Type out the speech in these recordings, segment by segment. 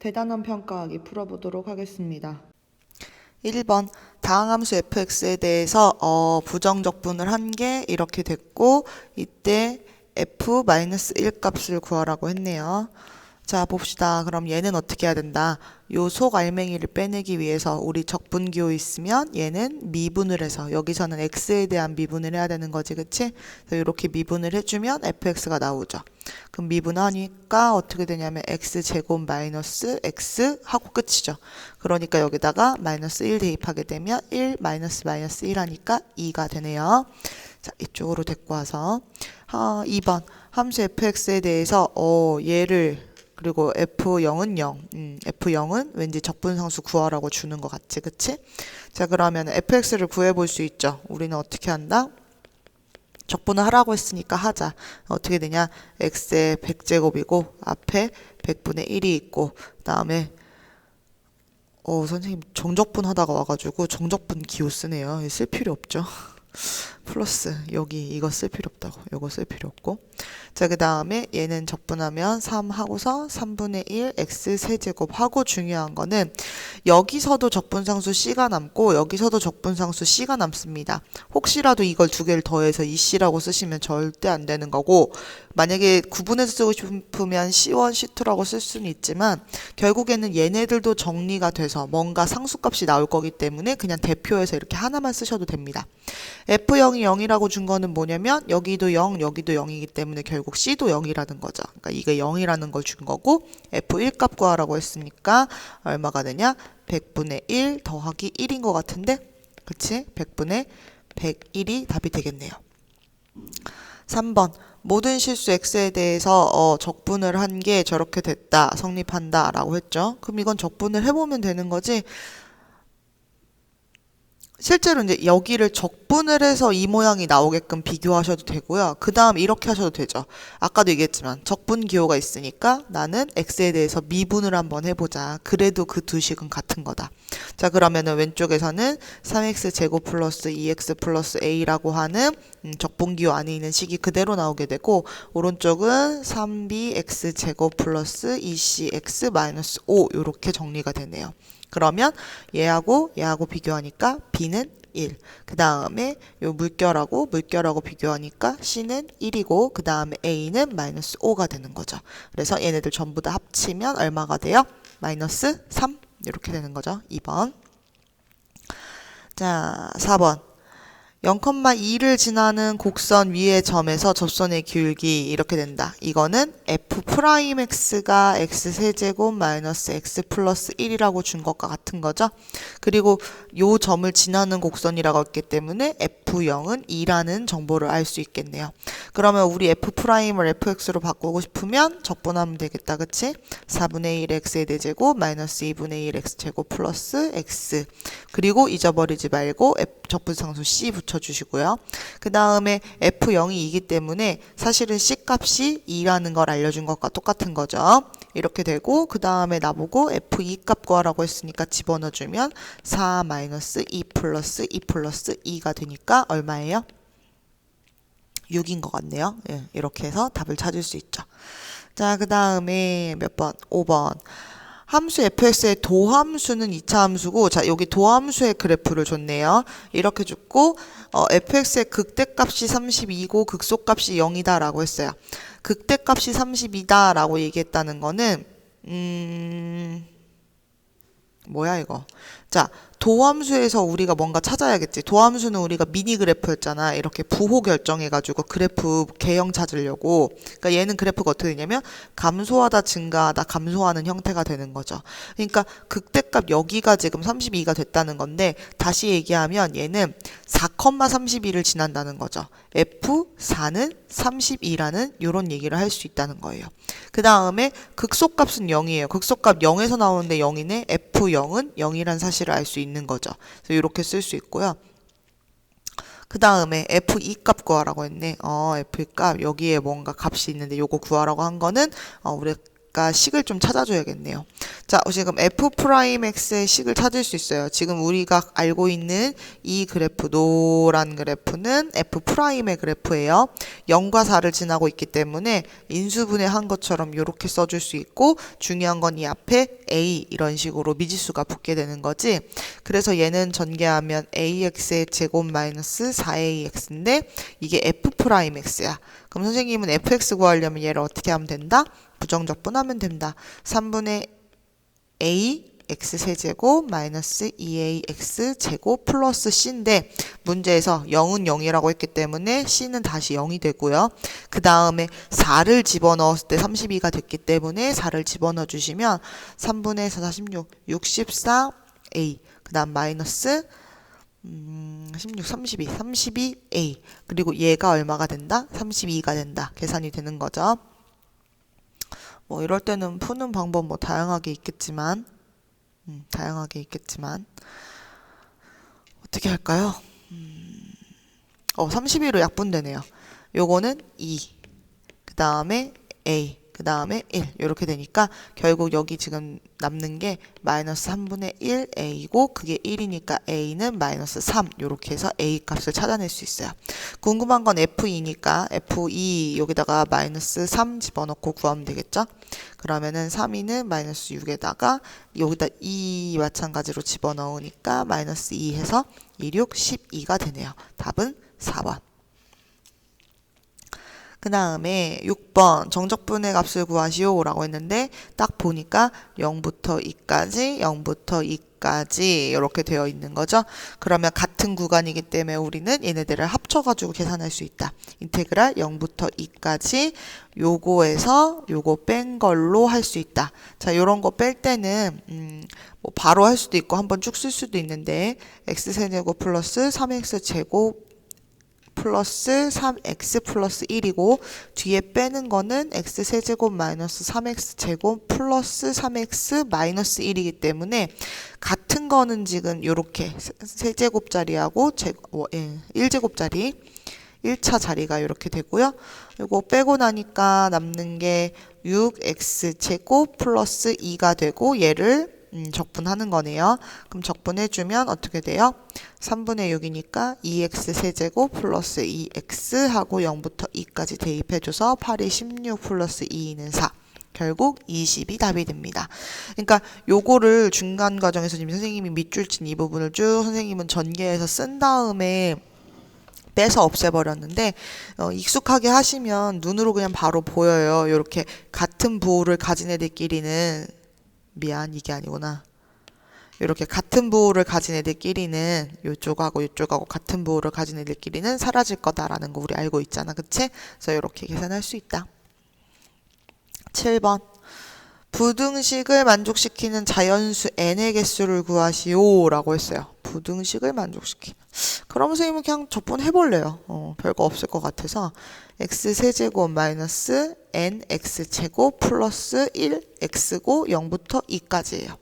대단원 평가하기 풀어보도록 하겠습니다. 1번 다항함수 fx에 대해서 부정적분을 한 게 이렇게 됐고 이때 f-1 값을 구하라고 했네요. 자 봅시다. 그럼 얘는 어떻게 해야 된다? 요 속 알맹이를 빼내기 위해서 우리 적분기호 있으면 얘는 미분을 해서 여기서는 x에 대한 미분을 해야 되는 거지, 그치? 그래서 이렇게 미분을 해주면 fx가 나오죠. 그럼 미분하니까 어떻게 되냐면 x제곱 마이너스 x 하고 끝이죠. 그러니까 여기다가 마이너스 1 대입하게 되면 1 마이너스 1 하니까 2가 되네요. 자 이쪽으로 데리고 와서 2번 함수 fx에 대해서 얘를 그리고 f0은 0, f0은 왠지 적분상수 구하라고 주는 것 같지, 그치? 자 그러면 fx를 구해볼 수 있죠. 우리는 어떻게 한다? 적분을 하라고 했으니까 하자. 어떻게 되냐? x의 100제곱이고 앞에 100분의 1이 있고 그 다음에 선생님 정적분 하다가 와가지고 정적분 기호 쓰네요. 쓸 필요 없죠. 플러스 여기 이거 쓸 필요 없다고. 이거 쓸 필요 없고. 자 그 다음에 얘는 적분하면 3 하고서 3분의 1 x 세제곱 하고 중요한 거는 여기서도 적분상수 c가 남고 여기서도 적분상수 c가 남습니다. 혹시라도 이걸 두 개를 더해서 이 c라고 쓰시면 절대 안 되는 거고 만약에 구분해서 쓰고 싶으면 c1, c2라고 쓸 수는 있지만 결국에는 얘네들도 정리가 돼서 뭔가 상수값이 나올 거기 때문에 그냥 대표해서 이렇게 하나만 쓰셔도 됩니다. f0이 0이라고 준 거는 뭐냐면 여기도 0, 여기도 0이기 때문에 결국 c도 0이라는 거죠. 그러니까 이게 0이라는 걸 준 거고 f1 값 구하라고 했으니까 얼마가 되냐? 100분의 1 더하기 1인 것 같은데? 그치? 100분의 101이 답이 되겠네요. 3번 모든 실수 x에 대해서 적분을 한 게 저렇게 됐다, 성립한다 라고 했죠. 그럼 이건 적분을 해보면 되는 거지. 실제로 이제 여기를 적분을 해서 이 모양이 나오게끔 비교하셔도 되고요. 그 다음 이렇게 하셔도 되죠. 아까도 얘기했지만 적분 기호가 있으니까 나는 x에 대해서 미분을 한번 해보자. 그래도 그 두 식은 같은 거다. 자 그러면은 왼쪽에서는 3x 제곱 플러스 2x 플러스 a라고 하는 적분 기호 안에 있는 식이 그대로 나오게 되고 오른쪽은 3bx 제곱 플러스 2cx 마이너스 5 이렇게 정리가 되네요. 그러면 얘하고 비교하니까 b는 1. 그 다음에 요 물결하고 비교하니까 c는 1이고 그 다음에 a는 마이너스 5가 되는 거죠. 그래서 얘네들 전부 다 합치면 얼마가 돼요? 마이너스 3 이렇게 되는 거죠. 2번. 자 4번. 0,2를 지나는 곡선 위의 점에서 접선의 기울기 이렇게 된다. 이거는 f'x가 x세제곱 마이너스 x 플러스 1이라고 준 것과 같은 거죠. 그리고 요 점을 지나는 곡선이라고 했기 때문에 f0은 2라는 정보를 알 수 있겠네요. 그러면 우리 f'을 fx로 바꾸고 싶으면 적분하면 되겠다. 그치? 4분의 1 x의 대제곱 마이너스 2분의 1 x제곱 플러스 x 그리고 잊어버리지 말고 적분상수 c 붙여주시고요. 그 다음에 f0이 2이기 때문에 사실은 c 값이 2라는 걸 알려준 것과 똑같은 거죠. 이렇게 되고 그 다음에 나보고 f2 값 구하라고 했으니까 집어넣어주면 4 마이너스 2 플러스 2 플러스 2가 되니까 얼마예요? 6인 것 같네요. 예, 이렇게 해서 답을 찾을 수 있죠. 자, 그 다음에 몇 번? 5번. 함수 fx의 도함수는 2차 함수고 자 여기 도함수의 그래프를 줬네요. 이렇게 줬고 fx의 극대값이 32고 극소값이 0이다 라고 했어요. 극대값이 32다 라고 얘기했다는 거는 뭐야 이거. 자 도함수에서 우리가 뭔가 찾아야겠지. 도함수는 우리가 미니 그래프였잖아. 이렇게 부호 결정해가지고 그래프 개형 찾으려고. 그러니까 얘는 그래프가 어떻게 되냐면 감소하다 증가하다 감소하는 형태가 되는 거죠. 그러니까 극대값 여기가 지금 32가 됐다는 건데 다시 얘기하면 얘는 4,32를 지난다는 거죠. f4는 32라는 이런 얘기를 할 수 있다는 거예요. 그 다음에 극소값은 0이에요. 극소값 0에서 나오는데 0이네. f0은 0이란 사실을 알 수 있는 거죠. 그래서 이렇게 쓸 수 있고요. 그 다음에 f2 값 구하라고 했네. f2 값 여기에 뭔가 값이 있는데 요거 구하라고 한 거는 우리가 식을 좀 찾아줘야겠네요. 자 자, 지금 f'x의 식을 찾을 수 있어요. 지금 우리가 알고 있는 이 그래프, 노란 그래프는 f'의 그래프예요. 0과 4를 지나고 있기 때문에 인수분해한 것처럼 이렇게 써줄 수 있고, 중요한 건 이 앞에 a 이런 식으로 미지수가 붙게 되는 거지. 그래서 얘는 전개하면 ax의 제곱 마이너스 4ax인데 이게 f'x야. 그럼 선생님은 fx 구하려면 얘를 어떻게 하면 된다? 부정적분하면 된다. 3분의 a x 세제곱 마이너스 2ax 제곱 플러스 c인데 문제에서 0은 0이라고 했기 때문에 c는 다시 0이 되고요. 그 다음에 4를 집어넣었을 때 32가 됐기 때문에 4를 집어넣어 주시면 3분의 4, 46, 64a 그 다음 마이너스 16, 32, 32a 그리고 얘가 얼마가 된다? 32가 된다. 계산이 되는 거죠. 뭐 이럴 때는 푸는 방법 뭐 다양하게 있겠지만 어떻게 할까요? 32로 약분되네요. 요거는 2, 그 다음에 a, 그 다음에 1 이렇게 되니까 결국 여기 지금 남는 게 마이너스 3분의 1a이고 그게 1이니까 a는 마이너스 3 이렇게 해서 a 값을 찾아낼 수 있어요. 궁금한 건 f2니까 f2 여기다가 마이너스 3 집어넣고 구하면 되겠죠? 그러면은 3이는 마이너스 6에다가 여기다 2 마찬가지로 집어넣으니까 마이너스 2 해서 2, 6, 12가 되네요. 답은 4번. 그 다음에 6번 정적분의 값을 구하시오 라고 했는데 딱 보니까 0부터 2까지 0부터 2까지 이렇게 되어 있는 거죠. 그러면 같은 구간이기 때문에 우리는 얘네들을 합쳐가지고 계산할 수 있다. 인테그랄 0부터 2까지 요거에서 요거 뺀 걸로 할 수 있다. 자, 요런 거 뺄 때는 뭐 바로 할 수도 있고 한번 쭉 쓸 수도 있는데 x세제곱 플러스 3x제곱 플러스 3x 플러스 1이고 뒤에 빼는 거는 x세제곱 마이너스 3x제곱 플러스 3x 마이너스 1이기 때문에 같은 거는 지금 요렇게 세제곱자리하고 1제곱자리 1차 자리가 이렇게 되고요. 이거 빼고 나니까 남는 게 6x제곱 플러스 2가 되고 얘를 적분하는 거네요. 그럼 적분해주면 어떻게 돼요? 3분의 6이니까 2x 세제곱 플러스 2x 하고 0부터 2까지 대입해줘서 8이 16 플러스 2는 4. 결국 20이 답이 됩니다. 그러니까 요거를 중간 과정에서 지금 선생님이 밑줄 친 이 부분을 쭉 선생님은 전개해서 쓴 다음에 빼서 없애버렸는데 익숙하게 하시면 눈으로 그냥 바로 보여요. 이렇게 같은 부호를 가진 애들끼리는 미안 이게 아니구나. 이렇게 같은 부호를 가진 애들끼리는 이쪽하고 이쪽하고 같은 부호를 가진 애들끼리는 사라질 거다라는 거 우리 알고 있잖아. 그치? 그래서 이렇게 계산할 수 있다. 7번 부등식을 만족시키는 자연수 n의 개수를 구하시오 라고 했어요. 부등식을 만족시키는. 그럼 선생님은 그냥 적분해볼래요. 별거 없을 것 같아서 x세제곱 마이너스 nx제곱 플러스 1x고 0부터 2까지예요.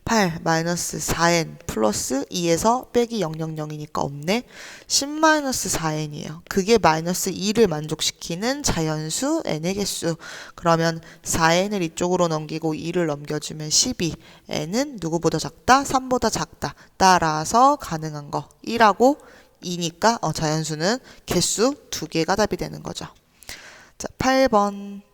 8 마이너스 4n 플러스 2에서 빼기 000이니까 없네. 10 마이너스 4n이에요. 그게 마이너스 2를 만족시키는 자연수 n의 개수. 그러면 4n을 이쪽으로 넘기고 2를 넘겨주면 12. n은 누구보다 작다? 3보다 작다. 따라서 가능한 거 1하고 2니까 자연수는 개수 2개가 답이 되는 거죠. 자, 8번.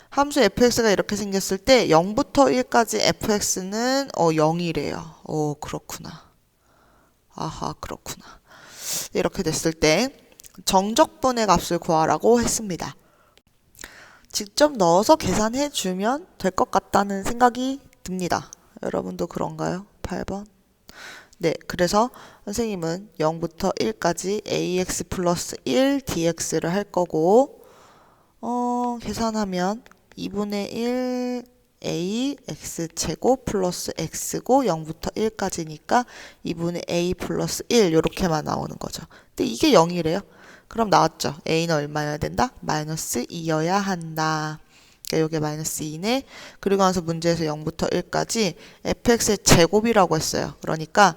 함수 fx가 이렇게 생겼을 때 0부터 1까지 fx는 0이래요. 그렇구나. 아하, 그렇구나. 이렇게 됐을 때 정적분의 값을 구하라고 했습니다. 직접 넣어서 계산해 주면 될 것 같다는 생각이 듭니다. 여러분도 그런가요? 8번. 네, 그래서 선생님은 0부터 1까지 ax 플러스 1 dx를 할 거고 계산하면 2분의 1 a x제곱 플러스 x고 0부터 1까지니까 2분의 a 플러스 1 이렇게만 나오는 거죠. 근데 이게 0이래요. 그럼 나왔죠. a는 얼마여야 된다? 마이너스 2여야 한다. 그러니까 이게 마이너스 2네. 그리고 나서 문제에서 0부터 1까지 fx의 제곱이라고 했어요. 그러니까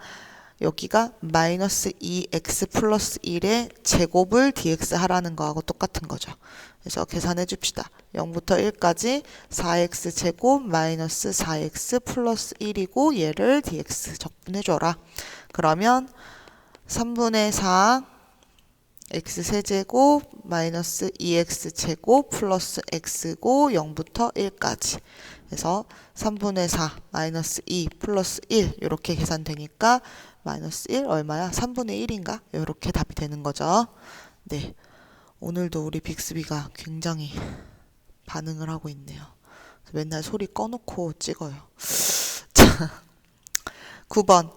여기가 마이너스 2x 플러스 1의 제곱을 dx 하라는 거하고 똑같은 거죠. 그래서 계산해 줍시다. 0부터 1까지 4x 제곱 마이너스 4x 플러스 1이고 얘를 dx 적분해 줘라. 그러면 3분의 4 x 세제곱 마이너스 2x 제곱 플러스 x고 0부터 1까지. 그래서 3분의 4 마이너스 2 플러스 1 이렇게 계산되니까 마이너스 1 얼마야? 3분의 1인가? 이렇게 답이 되는 거죠. 네, 오늘도 우리 빅스비가 굉장히 반응을 하고 있네요. 맨날 소리 꺼놓고 찍어요. 자, 9번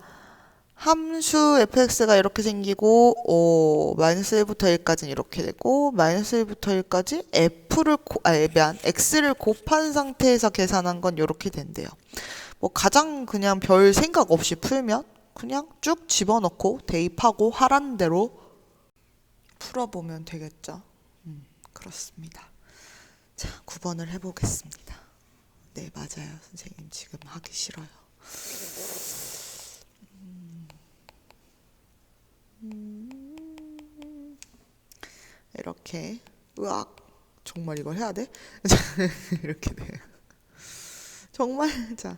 함수 fx가 이렇게 생기고 마이너스 1부터 1까지는 이렇게 되고 마이너스 1부터 1까지 x를 곱한 상태에서 계산한 건 이렇게 된대요. 뭐 가장 그냥 별 생각 없이 풀면 그냥 쭉 집어넣고 대입하고 하라는 대로 풀어보면 되겠죠. 그렇습니다. 자, 9번을 해보겠습니다. 네, 맞아요. 선생님 지금 하기 싫어요. 이렇게 으악 정말 이걸 해야 돼? 이렇게 돼요. 정말 자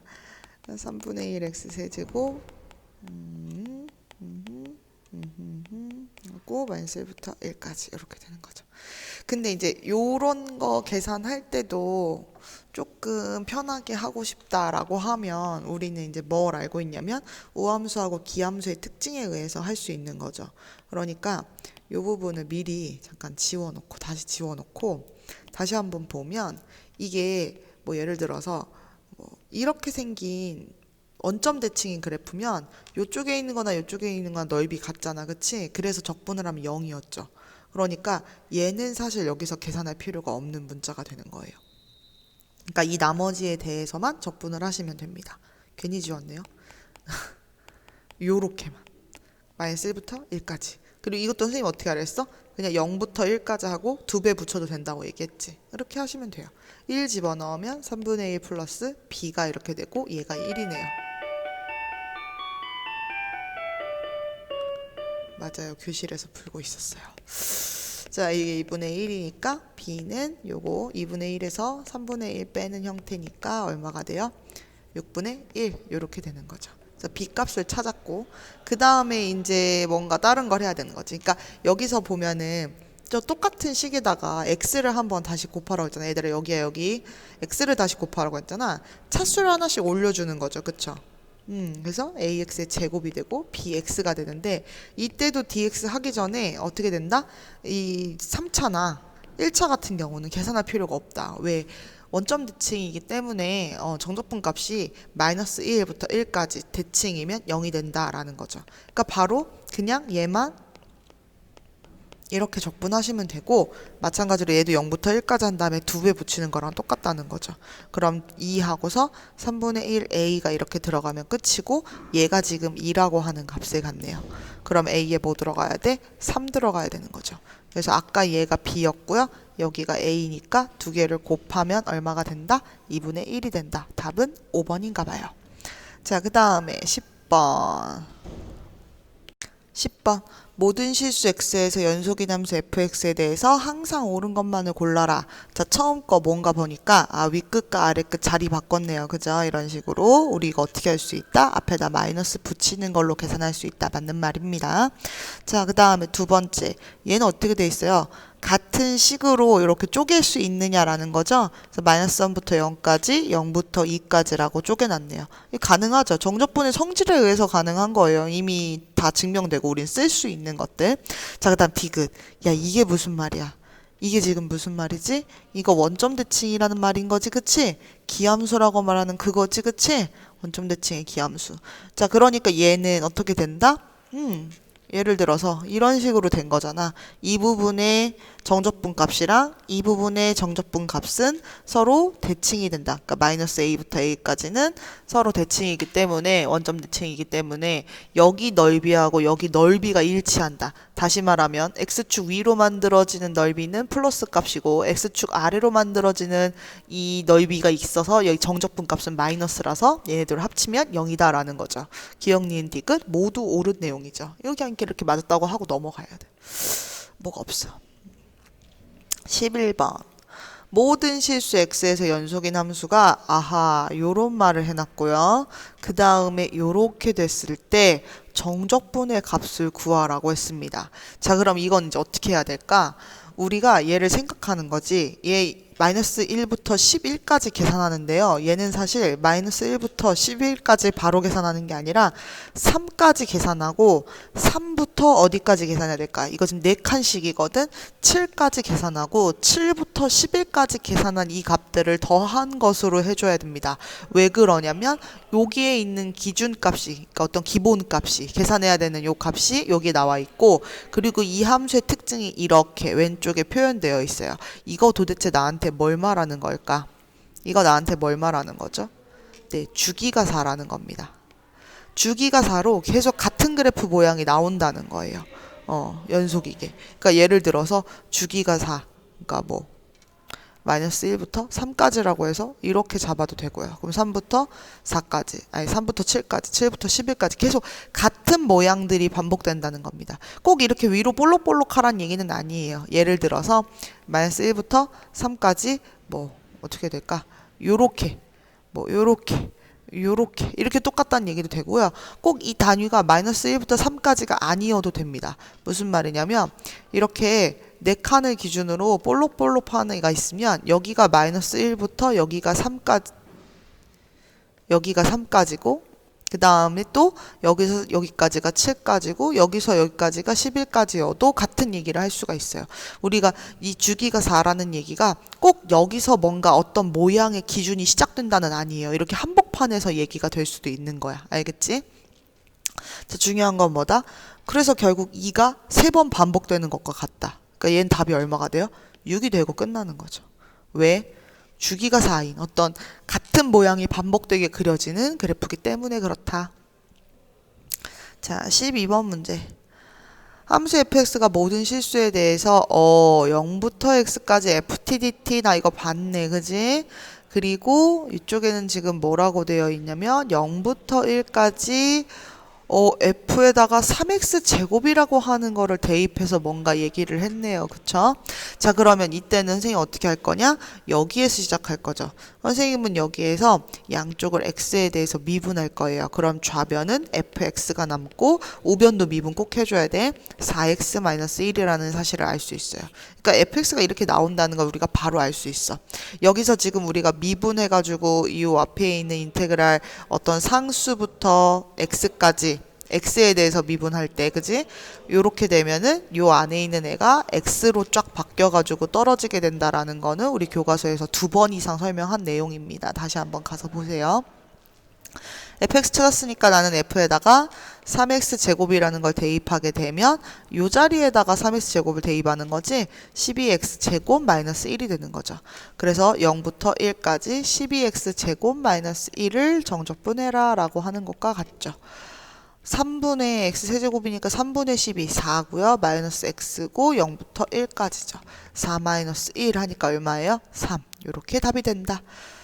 3분의 1 x 세제곱 하고 마이너스 1부터 1까지 이렇게 되는 거죠. 근데 이제 요런 거 계산할 때도 조금 편하게 하고 싶다라고 하면 우리는 이제 뭘 알고 있냐면 우함수하고 기함수의 특징에 의해서 할 수 있는 거죠. 그러니까 요 부분을 미리 잠깐 지워놓고 다시 지워놓고 다시 한번 보면 이게 뭐 예를 들어서 뭐 이렇게 생긴 원점 대칭인 그래프면 요쪽에 있는 거나 요쪽에 있는 거나 넓이 같잖아. 그치? 그래서 적분을 하면 0이었죠. 그러니까 얘는 사실 여기서 계산할 필요가 없는 문자가 되는 거예요. 그러니까 이 나머지에 대해서만 적분을 하시면 됩니다. 괜히 지웠네요. 요렇게만. 마이너스 1부터 1까지. 그리고 이것도 선생님 어떻게 하라 했어? 그냥 0부터 1까지 하고 2배 붙여도 된다고 얘기했지. 이렇게 하시면 돼요. 1 집어넣으면 3분의 1 플러스 b가 이렇게 되고 얘가 1이네요. 맞아요. 교실에서 풀고 있었어요. 자, 이게 2분의 1이니까 b는 요거 2분의 1에서 3분의 1 빼는 형태니까 얼마가 돼요? 6분의 1 이렇게 되는 거죠. 그래서 b 값을 찾았고 그 다음에 이제 뭔가 다른 걸 해야 되는 거지. 그러니까 여기서 보면은 저 똑같은 식에다가 x를 한번 다시 곱하라고 했잖아. 얘들아 여기야 여기 x를 다시 곱하라고 했잖아. 차수를 하나씩 올려주는 거죠. 그쵸? 그래서 ax의 제곱이 되고 bx가 되는데 이때도 dx 하기 전에 어떻게 된다? 이 3차나 1차 같은 경우는 계산할 필요가 없다. 왜? 원점 대칭이기 때문에 정적분 값이 마이너스 1부터 1까지 대칭이면 0이 된다라는 거죠. 그러니까 바로 그냥 얘만 이렇게 적분하시면 되고 마찬가지로 얘도 0부터 1까지 한 다음에 2배 붙이는 거랑 똑같다는 거죠. 그럼 2 하고서 3분의 1 a가 이렇게 들어가면 끝이고 얘가 지금 2라고 하는 값에 같네요. 그럼 a에 뭐 들어가야 돼? 3 들어가야 되는 거죠. 그래서 아까 얘가 b였고요. 여기가 a니까 두 개를 곱하면 얼마가 된다? 2분의 1이 된다. 답은 5번인가 봐요. 자, 그 다음에 10번. 모든 실수 x에서 연속이함수 fx에 대해서 항상 옳은 것만을 골라라. 자, 처음 거 뭔가 보니까 윗끝과 아래끝 자리 바꿨네요. 그죠? 이런 식으로 우리 이거 어떻게 할 수 있다? 앞에다 마이너스 붙이는 걸로 계산할 수 있다. 맞는 말입니다. 자, 그 다음에 두 번째. 얘는 어떻게 돼 있어요? 같은 식으로 이렇게 쪼갤 수 있느냐라는 거죠. 그래서 마이너스 3부터 0까지, 0부터 2까지라고 쪼개놨네요. 가능하죠. 정적분의 성질에 의해서 가능한 거예요. 이미 다 증명되고 우린 쓸 수 있는 것들. 자, 그 다음 디귿. 야, 이게 무슨 말이야? 이게 지금 무슨 말이지? 이거 원점 대칭이라는 말인 거지, 그치? 기함수라고 말하는 그거지, 그치? 원점 대칭의 기함수. 자, 그러니까 얘는 어떻게 된다? 예를 들어서 이런 식으로 된 거잖아. 이 부분의 정적분 값이랑 이 부분의 정적분 값은 서로 대칭이 된다. 그러니까 마이너스 a부터 a까지는 서로 대칭이기 때문에 원점 대칭이기 때문에 여기 넓이하고 여기 넓이가 일치한다. 다시 말하면 x축 위로 만들어지는 넓이는 플러스 값이고 x축 아래로 만들어지는 이 넓이가 있어서 여기 정적분 값은 마이너스라서 얘네들을 합치면 0이다라는 거죠. 기억, 니은, 디귿 모두 옳은 내용이죠. 여기 함께 이렇게 맞았다고 하고 넘어가야 돼. 뭐가 없어. 11번. 모든 실수 x에서 연속인 함수가 아하 요런 말을 해놨고요. 그 다음에 요렇게 됐을 때 정적분의 값을 구하라고 했습니다. 자, 그럼 이건 이제 어떻게 해야 될까? 우리가 얘를 생각하는 거지. 얘 마이너스 1부터 11까지 계산하는데요. 얘는 사실 마이너스 1부터 11까지 바로 계산하는 게 아니라 3까지 계산하고 3부터 어디까지 계산해야 될까? 이거 지금 4칸씩이거든. 7까지 계산하고 7부터 11까지 계산한 이 값들을 더한 것으로 해줘야 됩니다. 왜 그러냐면 여기에 있는 기준값이, 그러니까 어떤 기본값이 계산해야 되는 요 값이 여기 나와 있고, 그리고 이 함수의 특징이 이렇게 왼쪽에 표현되어 있어요. 이거 도대체 나한테 뭘 말하는 걸까? 이거 나한테 뭘 말하는 거죠? 네, 주기가 4라는 겁니다. 주기가 4로 계속 같은 그래프 모양이 나온다는 거예요. 연속이게. 그러니까 예를 들어서 주기가 4. 그러니까 뭐 마이너스 1부터 3까지라고 해서 이렇게 잡아도 되고요. 그럼 3부터 4까지, 아니 3부터 7까지, 7부터 11까지 계속 같은 모양들이 반복된다는 겁니다. 꼭 이렇게 위로 볼록볼록하란 얘기는 아니에요. 예를 들어서 마이너스 1부터 3까지 뭐 어떻게 될까? 요렇게, 뭐 요렇게, 요렇게 이렇게 똑같다는 얘기도 되고요. 꼭 이 단위가 마이너스 1부터 3까지가 아니어도 됩니다. 무슨 말이냐면 이렇게 4칸을 기준으로 볼록볼록한 애가 있으면 여기가 마이너스 1부터 여기가 3까지고 그 다음에 또 여기서 여기까지가 7까지고 여기서 여기까지가 11까지여도 같은 얘기를 할 수가 있어요. 우리가 이 주기가 4라는 얘기가 꼭 여기서 뭔가 어떤 모양의 기준이 시작된다는 아니에요. 이렇게 한복판에서 얘기가 될 수도 있는 거야. 알겠지? 자, 중요한 건 뭐다? 그래서 결국 2가 3번 반복되는 것과 같다. 그러니까 얘는 답이 얼마가 돼요? 6이 되고 끝나는 거죠. 왜? 주기가 4인 어떤 같은 모양이 반복되게 그려지는 그래프이기 때문에 그렇다. 자, 12번 문제. 함수 fx가 모든 실수에 대해서 0부터 x까지 ftdt 나 이거 봤네. 그지? 그리고 이쪽에는 지금 뭐라고 되어 있냐면 0부터 1까지 f에다가 3x 제곱이라고 하는 거를 대입해서 뭔가 얘기를 했네요. 그쵸? 자, 그러면 이때는 선생님 어떻게 할 거냐? 여기에서 시작할 거죠. 선생님은 여기에서 양쪽을 x에 대해서 미분할 거예요. 그럼 좌변은 fx가 남고 우변도 미분 꼭 해줘야 돼. 4x-1이라는 사실을 알 수 있어요. 그러니까 fx가 이렇게 나온다는 걸 우리가 바로 알 수 있어. 여기서 지금 우리가 미분해가지고 이 앞에 있는 인테그랄 어떤 상수부터 x까지 x에 대해서 미분할 때, 그지? 요렇게 되면은 요 안에 있는 애가 x로 쫙 바뀌어가지고 떨어지게 된다라는 거는 우리 교과서에서 2번 이상 설명한 내용입니다. 다시 한번 가서 보세요. fx 찾았으니까 나는 f에다가 3x 제곱이라는 걸 대입하게 되면 요 자리에다가 3x 제곱을 대입하는 거지 12x 제곱 마이너스 1이 되는 거죠. 그래서 0부터 1까지 12x 제곱 마이너스 1을 정적분해라 라고 하는 것과 같죠. 3분의 x 세제곱이니까 3분의 12 4고요. 마이너스 x고 0부터 1까지죠. 4 마이너스 1 하니까 얼마예요? 3. 요렇게 답이 된다.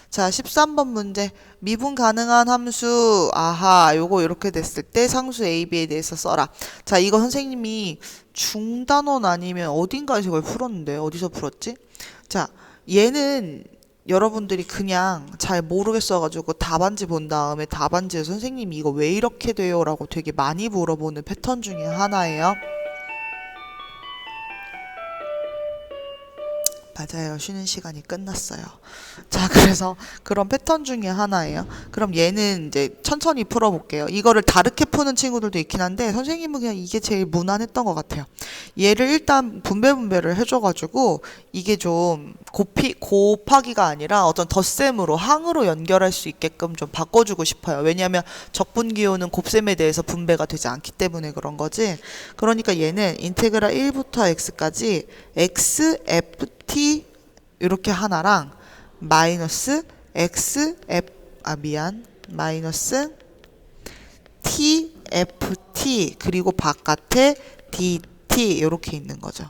자, 13번 문제. 미분 가능한 함수 아하 요거 이렇게 됐을 때 상수 a, b에 대해서 써라. 자, 이거 선생님이 중단원 아니면 어딘가에서 이걸 풀었는데 어디서 풀었지? 자, 얘는 여러분들이 그냥 잘 모르겠어가지고 답안지 본 다음에 답안지에 선생님이 이거 왜 이렇게 돼요? 라고 되게 많이 물어보는 패턴 중에 하나예요. 맞아요. 쉬는 시간이 끝났어요. 자, 그래서 그런 패턴 중에 하나예요. 그럼 얘는 이제 천천히 풀어볼게요. 이거를 다르게 푸는 친구들도 있긴 한데 선생님은 그냥 이게 제일 무난했던 것 같아요. 얘를 일단 분배를 해줘가지고 이게 좀 곱하기가 아니라 어떤 덧셈으로 항으로 연결할 수 있게끔 좀 바꿔주고 싶어요. 왜냐하면 적분기호는 곱셈에 대해서 분배가 되지 않기 때문에 그런 거지. 그러니까 얘는 인테그랄 1부터 x까지 x, f, t 이렇게 하나랑 마이너스 마이너스 t, f, t 그리고 바깥에 dt 이렇게 있는 거죠.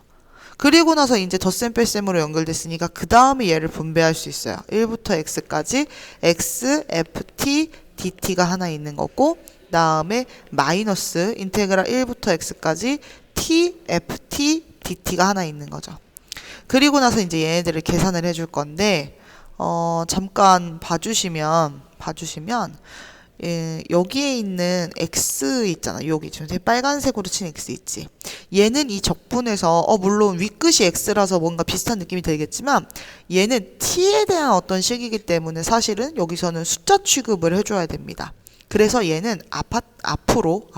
그리고 나서 이제 덧셈 뺄셈으로 연결됐으니까 그 다음에 얘를 분배할 수 있어요. 1부터 x까지 x, f, t, dt가 하나 있는 거고 다음에 마이너스 인테그랄 1부터 x까지 t, f, t, dt가 하나 있는 거죠. 그리고 나서 이제 얘네들을 계산을 해줄 건데 잠깐 봐주시면 예, 여기에 있는 x 있잖아. 여기 지금 빨간색으로 친 x 있지. 얘는 이 적분에서 물론 윗끝이 x라서 뭔가 비슷한 느낌이 들겠지만 얘는 t에 대한 어떤 식이기 때문에 사실은 여기서는 숫자 취급을 해줘야 됩니다. 그래서 얘는 앞으로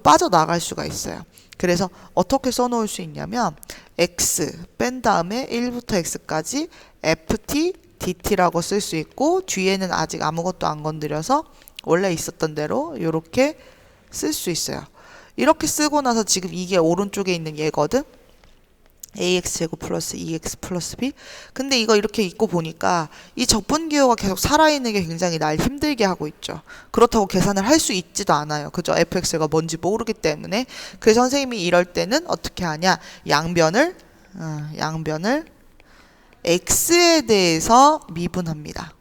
빠져나갈 수가 있어요. 그래서 어떻게 써놓을 수 있냐면 x 뺀 다음에 1부터 x까지 ft dt라고 쓸 수 있고 뒤에는 아직 아무것도 안 건드려서 원래 있었던 대로 이렇게 쓸 수 있어요. 이렇게 쓰고 나서 지금 이게 오른쪽에 있는 얘거든. ax제곱 플러스 2x 플러스 b. 근데 이거 이렇게 읽고 보니까 이 적분기호가 계속 살아있는 게 굉장히 날 힘들게 하고 있죠. 그렇다고 계산을 할 수 있지도 않아요. 그죠? fx가 뭔지 모르기 때문에. 그래서 선생님이 이럴 때는 어떻게 하냐. 양변을 x에 대해서 미분합니다.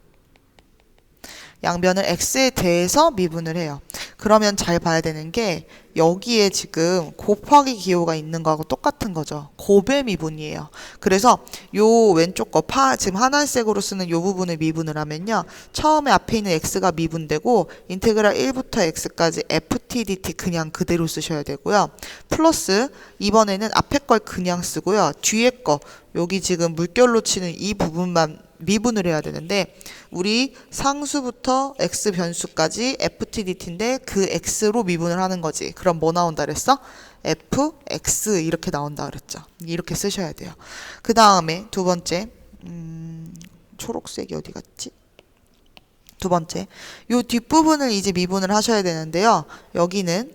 양변을 x에 대해서 미분을 해요. 그러면 잘 봐야 되는 게 여기에 지금 곱하기 기호가 있는 거하고 똑같은 거죠. 곱의 미분이에요. 그래서 요 왼쪽 거 지금 하나색으로 쓰는 요 부분을 미분을 하면요. 처음에 앞에 있는 x가 미분되고 인테그랄 1부터 x까지 ft dt 그냥 그대로 쓰셔야 되고요. 플러스 이번에는 앞에 걸 그냥 쓰고요. 뒤에 거 여기 지금 물결로 치는 이 부분만 미분을 해야 되는데 우리 상수부터 x 변수까지 ftdt인데 그 x로 미분을 하는 거지. 그럼 뭐 나온다 그랬어? fx 이렇게 나온다 그랬죠. 이렇게 쓰셔야 돼요. 그 다음에 두 번째 초록색이 어디 갔지? 두 번째 요 뒷부분을 이제 미분을 하셔야 되는데요. 여기는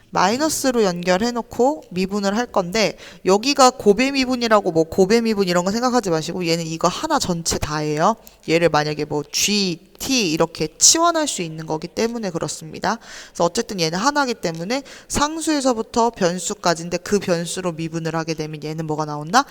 마이너스로 연결해 놓고 미분을 할 건데 여기가 곱의 미분이라고 뭐 곱의 미분 이런 거 생각하지 마시고 얘는 이거 하나 전체 다예요. 얘를 만약에 뭐 g, t 이렇게 치환할 수 있는 거기 때문에 그렇습니다. 그래서 어쨌든 얘는 하나기 때문에 상수에서부터 변수까지인데 그 변수로 미분을 하게 되면 얘는 뭐가 나온다?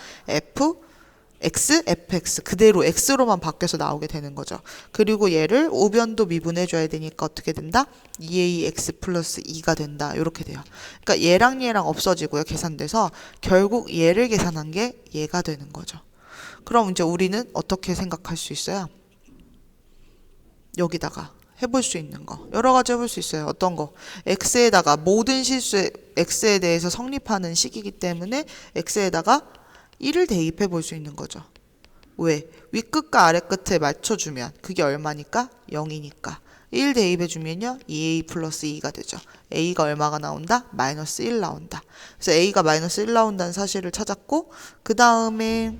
fx 그대로 x로만 바뀌어서 나오게 되는 거죠. 그리고 얘를 우변도 미분해줘야 되니까 어떻게 된다? 2ax 플러스 2가 된다. 이렇게 돼요. 그러니까 얘랑 없어지고요. 계산돼서 결국 얘를 계산한 게 얘가 되는 거죠. 그럼 이제 우리는 어떻게 생각할 수 있어요? 여기다가 해볼 수 있는 거 여러 가지 해볼 수 있어요. 어떤 거? x에다가 모든 실수에 x에 대해서 성립하는 식이기 때문에 x에다가 1을 대입해 볼 수 있는 거죠. 왜? 윗끝과 아랫끝에 맞춰주면 그게 얼마니까? 0이니까 1 대입해 주면요 2a 플러스 2가 되죠. a가 얼마가 나온다? 마이너스 1 나온다. 그래서 a가 마이너스 1 나온다는 사실을 찾았고 그 다음에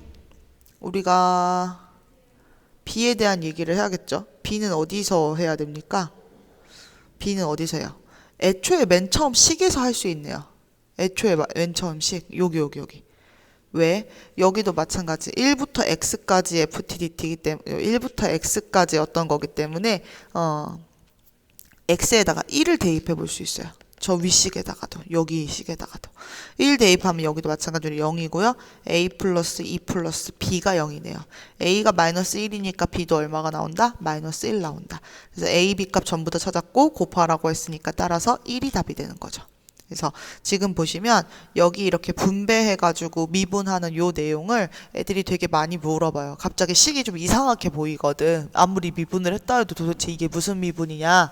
우리가 b에 대한 얘기를 해야겠죠. b는 어디서 해야 됩니까? b는 어디서 해요? 애초에 맨 처음 식에서 할 수 있네요. 애초에 맨 처음 식 여기 왜? 여기도 마찬가지 1부터 x까지 ftdt이기 때문에 1부터 x까지 어떤 거기 때문에 x에다가 1을 대입해 볼 수 있어요. 저 윗식에다가도 여기 식에다가도 1 대입하면 여기도 마찬가지로 0이고요. a 플러스 2 플러스 b가 0이네요. a가 마이너스 1이니까 b도 얼마가 나온다? 마이너스 1 나온다. 그래서 a, b 값 전부 다 찾았고 곱하라고 했으니까 따라서 1이 답이 되는 거죠. 그래서 지금 보시면 여기 이렇게 분배해가지고 미분하는 요 내용을 애들이 되게 많이 물어봐요. 갑자기 식이 좀 이상하게 보이거든. 아무리 미분을 했다 해도 도대체 이게 무슨 미분이냐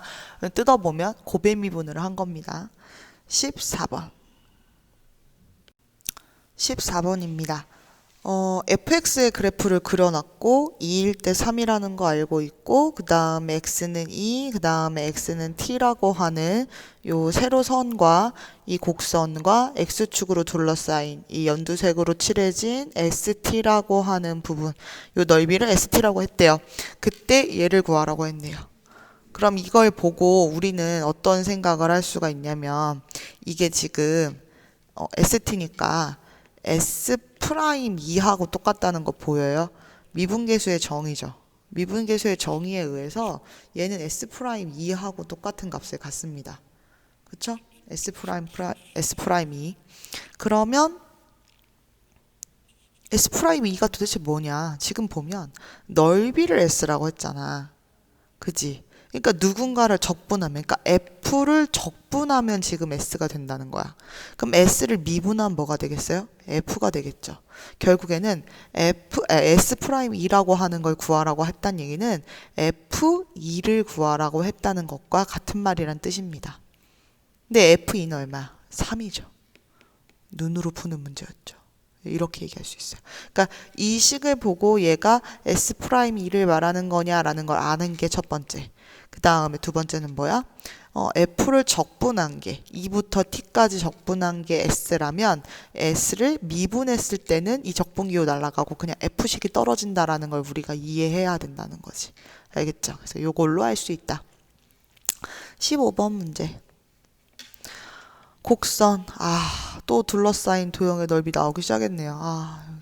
뜯어보면 곱의 미분을 한 겁니다. 14번입니다. fx의 그래프를 그려놨고 2일 때 3이라는 거 알고 있고 그 다음에 x는 2, 그 다음에 x는 t라고 하는 요 세로선과 이 곡선과 x축으로 둘러싸인 이 연두색으로 칠해진 st라고 하는 부분 요 넓이를 st라고 했대요. 그때 얘를 구하라고 했네요. 그럼 이걸 보고 우리는 어떤 생각을 할 수가 있냐면 이게 지금 st니까 S 프라임 2하고 똑같다는 거 보여요? 미분계수의 정의죠. 미분계수의 정의에 의해서 얘는 S 프라임 2하고 똑같은 값을 갖습니다. 그쵸? S 프라임 2. 그러면 S 프라임 2가 도대체 뭐냐? 지금 보면 넓이를 S라고 했잖아. 그지? 그러니까 누군가를 적분하면, 그러니까 F를 적분하면 지금 S가 된다는 거야. 그럼 S를 미분하면 뭐가 되겠어요? F가 되겠죠. 결국에는 S'2라고 하는 걸 구하라고 했다는 얘기는 F2를 구하라고 했다는 것과 같은 말이란 뜻입니다. 근데 F2는 얼마야? 3이죠. 눈으로 푸는 문제였죠. 이렇게 얘기할 수 있어요. 그러니까 이 식을 보고 얘가 S'2를 말하는 거냐라는 걸 아는 게 첫 번째. 그 다음에 두 번째는 뭐야? F를 적분한 게 2부터 T까지 적분한 게 S라면 S를 미분했을 때는 이 적분기호 날아가고 그냥 F식이 떨어진다라는 걸 우리가 이해해야 된다는 거지. 알겠죠? 그래서 이걸로 할 수 있다. 15번 문제. 곡선. 또 둘러싸인 도형의 넓이 나오기 시작했네요.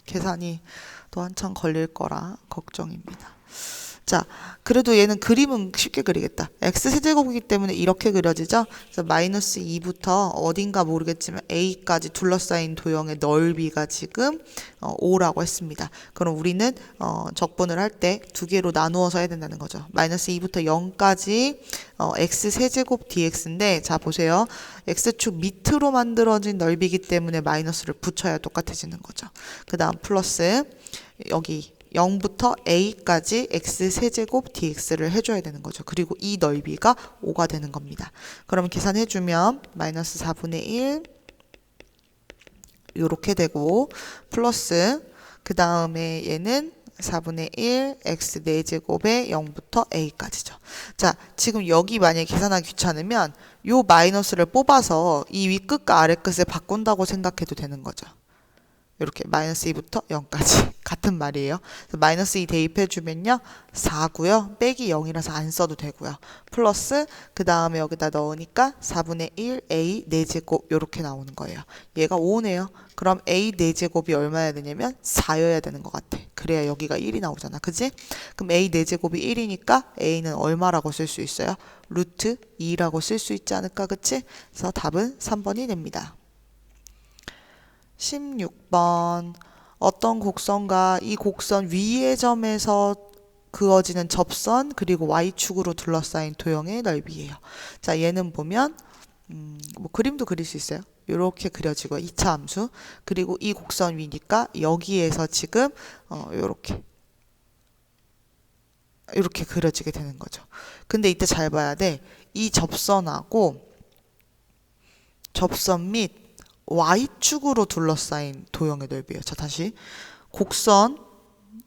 계산이 또 한참 걸릴 거라 걱정입니다. 자, 그래도 얘는 그림은 쉽게 그리겠다. x세제곱이기 때문에 이렇게 그려지죠? 그래서 마이너스 2부터 어딘가 모르겠지만 a까지 둘러싸인 도형의 넓이가 지금 5라고 했습니다. 그럼 우리는 적분을 할 때 두 개로 나누어서 해야 된다는 거죠. 마이너스 2부터 0까지 x세제곱 dx인데, 자 보세요. x축 밑으로 만들어진 넓이기 때문에 마이너스를 붙여야 똑같아지는 거죠. 그 다음 플러스 여기 0부터 a까지 x세제곱 dx를 해줘야 되는 거죠. 그리고 이 넓이가 5가 되는 겁니다. 그러면 계산해주면 마이너스 4분의 1 요렇게 되고 플러스 그 다음에 얘는 4분의 1 x 4제곱에 0부터 a까지죠. 자, 지금 여기 만약에 계산하기 귀찮으면 요 마이너스를 뽑아서 이 윗끝과 아랫끝을 바꾼다고 생각해도 되는 거죠. 이렇게 마이너스 2부터 0까지 같은 말이에요. 그래서 마이너스 2 대입해주면요 4고요. 빼기 0이라서 안 써도 되고요. 플러스 그 다음에 여기다 넣으니까 4분의 1 a 4제곱 이렇게 나오는 거예요. 얘가 5네요. 그럼 a 4제곱이 얼마여야 되냐면 4여야 되는 것 같아. 그래야 여기가 1이 나오잖아. 그지? 그럼 a 4제곱이 1이니까 a는 얼마라고 쓸 수 있어요? 루트 2라고 쓸 수 있지 않을까? 그치? 그래서 답은 3번이 됩니다. 16번. 어떤 곡선과 이 곡선 위의 점에서 그어지는 접선 그리고 y축으로 둘러싸인 도형의 넓이에요. 자, 얘는 보면 뭐 그림도 그릴 수 있어요. 이렇게 그려지고 2차 함수. 그리고 이 곡선 위니까 여기에서 지금 이렇게 그려지게 되는 거죠. 근데 이때 잘 봐야 돼. 이 접선하고 접선 및 y축으로 둘러싸인 도형의 넓이에요. 자, 다시 곡선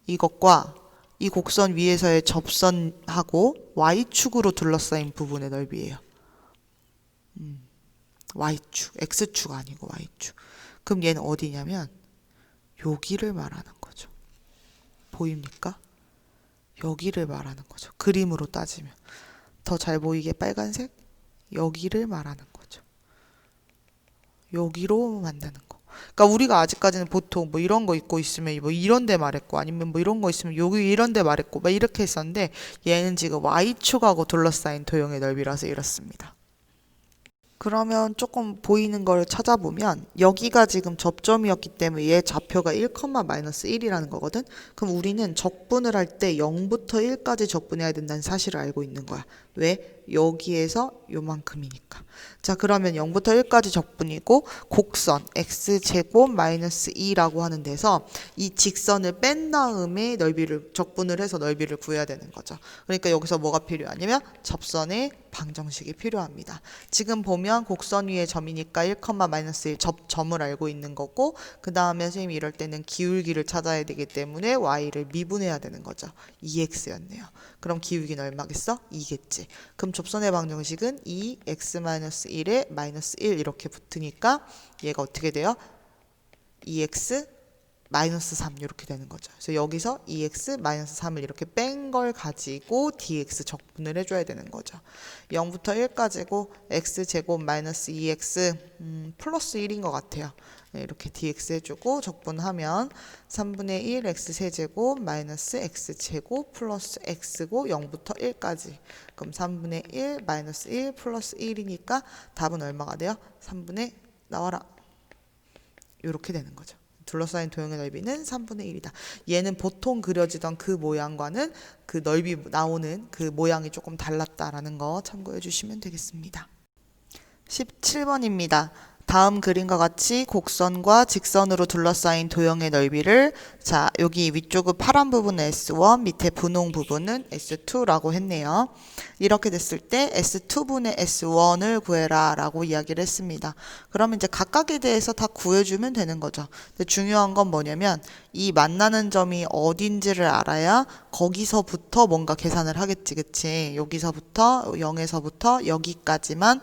이것과 이 곡선 위에서의 접선하고 y축으로 둘러싸인 부분의 넓이에요. y축, x축 아니고 y축. 그럼 얘는 어디냐면 여기를 말하는 거죠. 보입니까? 여기를 말하는 거죠. 그림으로 따지면 더 잘 보이게 빨간색, 여기를 말하는 거죠. 여기로 만드는 거. 그러니까 우리가 아직까지는 보통 뭐 이런 거 입고 있으면 뭐 이런 데 말했고 아니면 뭐 이런 거 있으면 여기 이런 데 말했고 막 이렇게 했었는데 얘는 지금 y축하고 둘러싸인 도형의 넓이라서 이렇습니다. 그러면 조금 보이는 걸 찾아보면 여기가 지금 접점이었기 때문에 얘 좌표가 1,-1이라는 거거든. 그럼 우리는 적분을 할 때 0부터 1까지 적분해야 된다는 사실을 알고 있는 거야. 왜? 여기에서 요만큼이니까. 자, 그러면 0부터 1까지 적분이고 곡선 x제곱 마이너스 2라고 하는 데서 이 직선을 뺀 다음에 넓이를 적분을 해서 넓이를 구해야 되는 거죠. 그러니까 여기서 뭐가 필요하냐면 접선의 방정식이 필요합니다. 지금 보면 곡선 위의 점이니까 1,-1 점을 알고 있는 거고 그 다음에 선생님이 이럴 때는 기울기를 찾아야 되기 때문에 y를 미분해야 되는 거죠. 2x였네요. 그럼 기울기는 얼마겠어? 2겠지. 그럼 접선의 방정식은 2x-1에 마이너스 1 이렇게 붙으니까 얘가 어떻게 돼요? 2x 마이너스 3 이렇게 되는 거죠. 그래서 여기서 2x 마이너스 3을 이렇게 뺀 걸 가지고 dx 적분을 해줘야 되는 거죠. 0부터 1까지고 x제곱 마이너스 2x 플러스 1인 것 같아요. 네, 이렇게 dx 해주고 적분하면 3분의 1 x세제곱 마이너스 x제곱 플러스 x고 0부터 1까지. 그럼 3분의 1 마이너스 1 플러스 1이니까 답은 얼마가 돼요? 3분의 나와라. 이렇게 되는 거죠. 둘러싸인 도형의 넓이는 3분의 1이다. 얘는 보통 그려지던 그 모양과는 그 넓이 나오는 그 모양이 조금 달랐다라는 거 참고해 주시면 되겠습니다. 17번입니다. 다음 그림과 같이 곡선과 직선으로 둘러싸인 도형의 넓이를 자 여기 위쪽은 파란 부분은 S1 밑에 분홍 부분은 S2라고 했네요. 이렇게 됐을 때 S2분의 S1을 구해라 라고 이야기를 했습니다. 그러면 이제 각각에 대해서 다 구해주면 되는 거죠. 근데 중요한 건 뭐냐면 이 만나는 점이 어딘지를 알아야 거기서부터 뭔가 계산을 하겠지, 그치? 여기서부터 0에서부터 여기까지만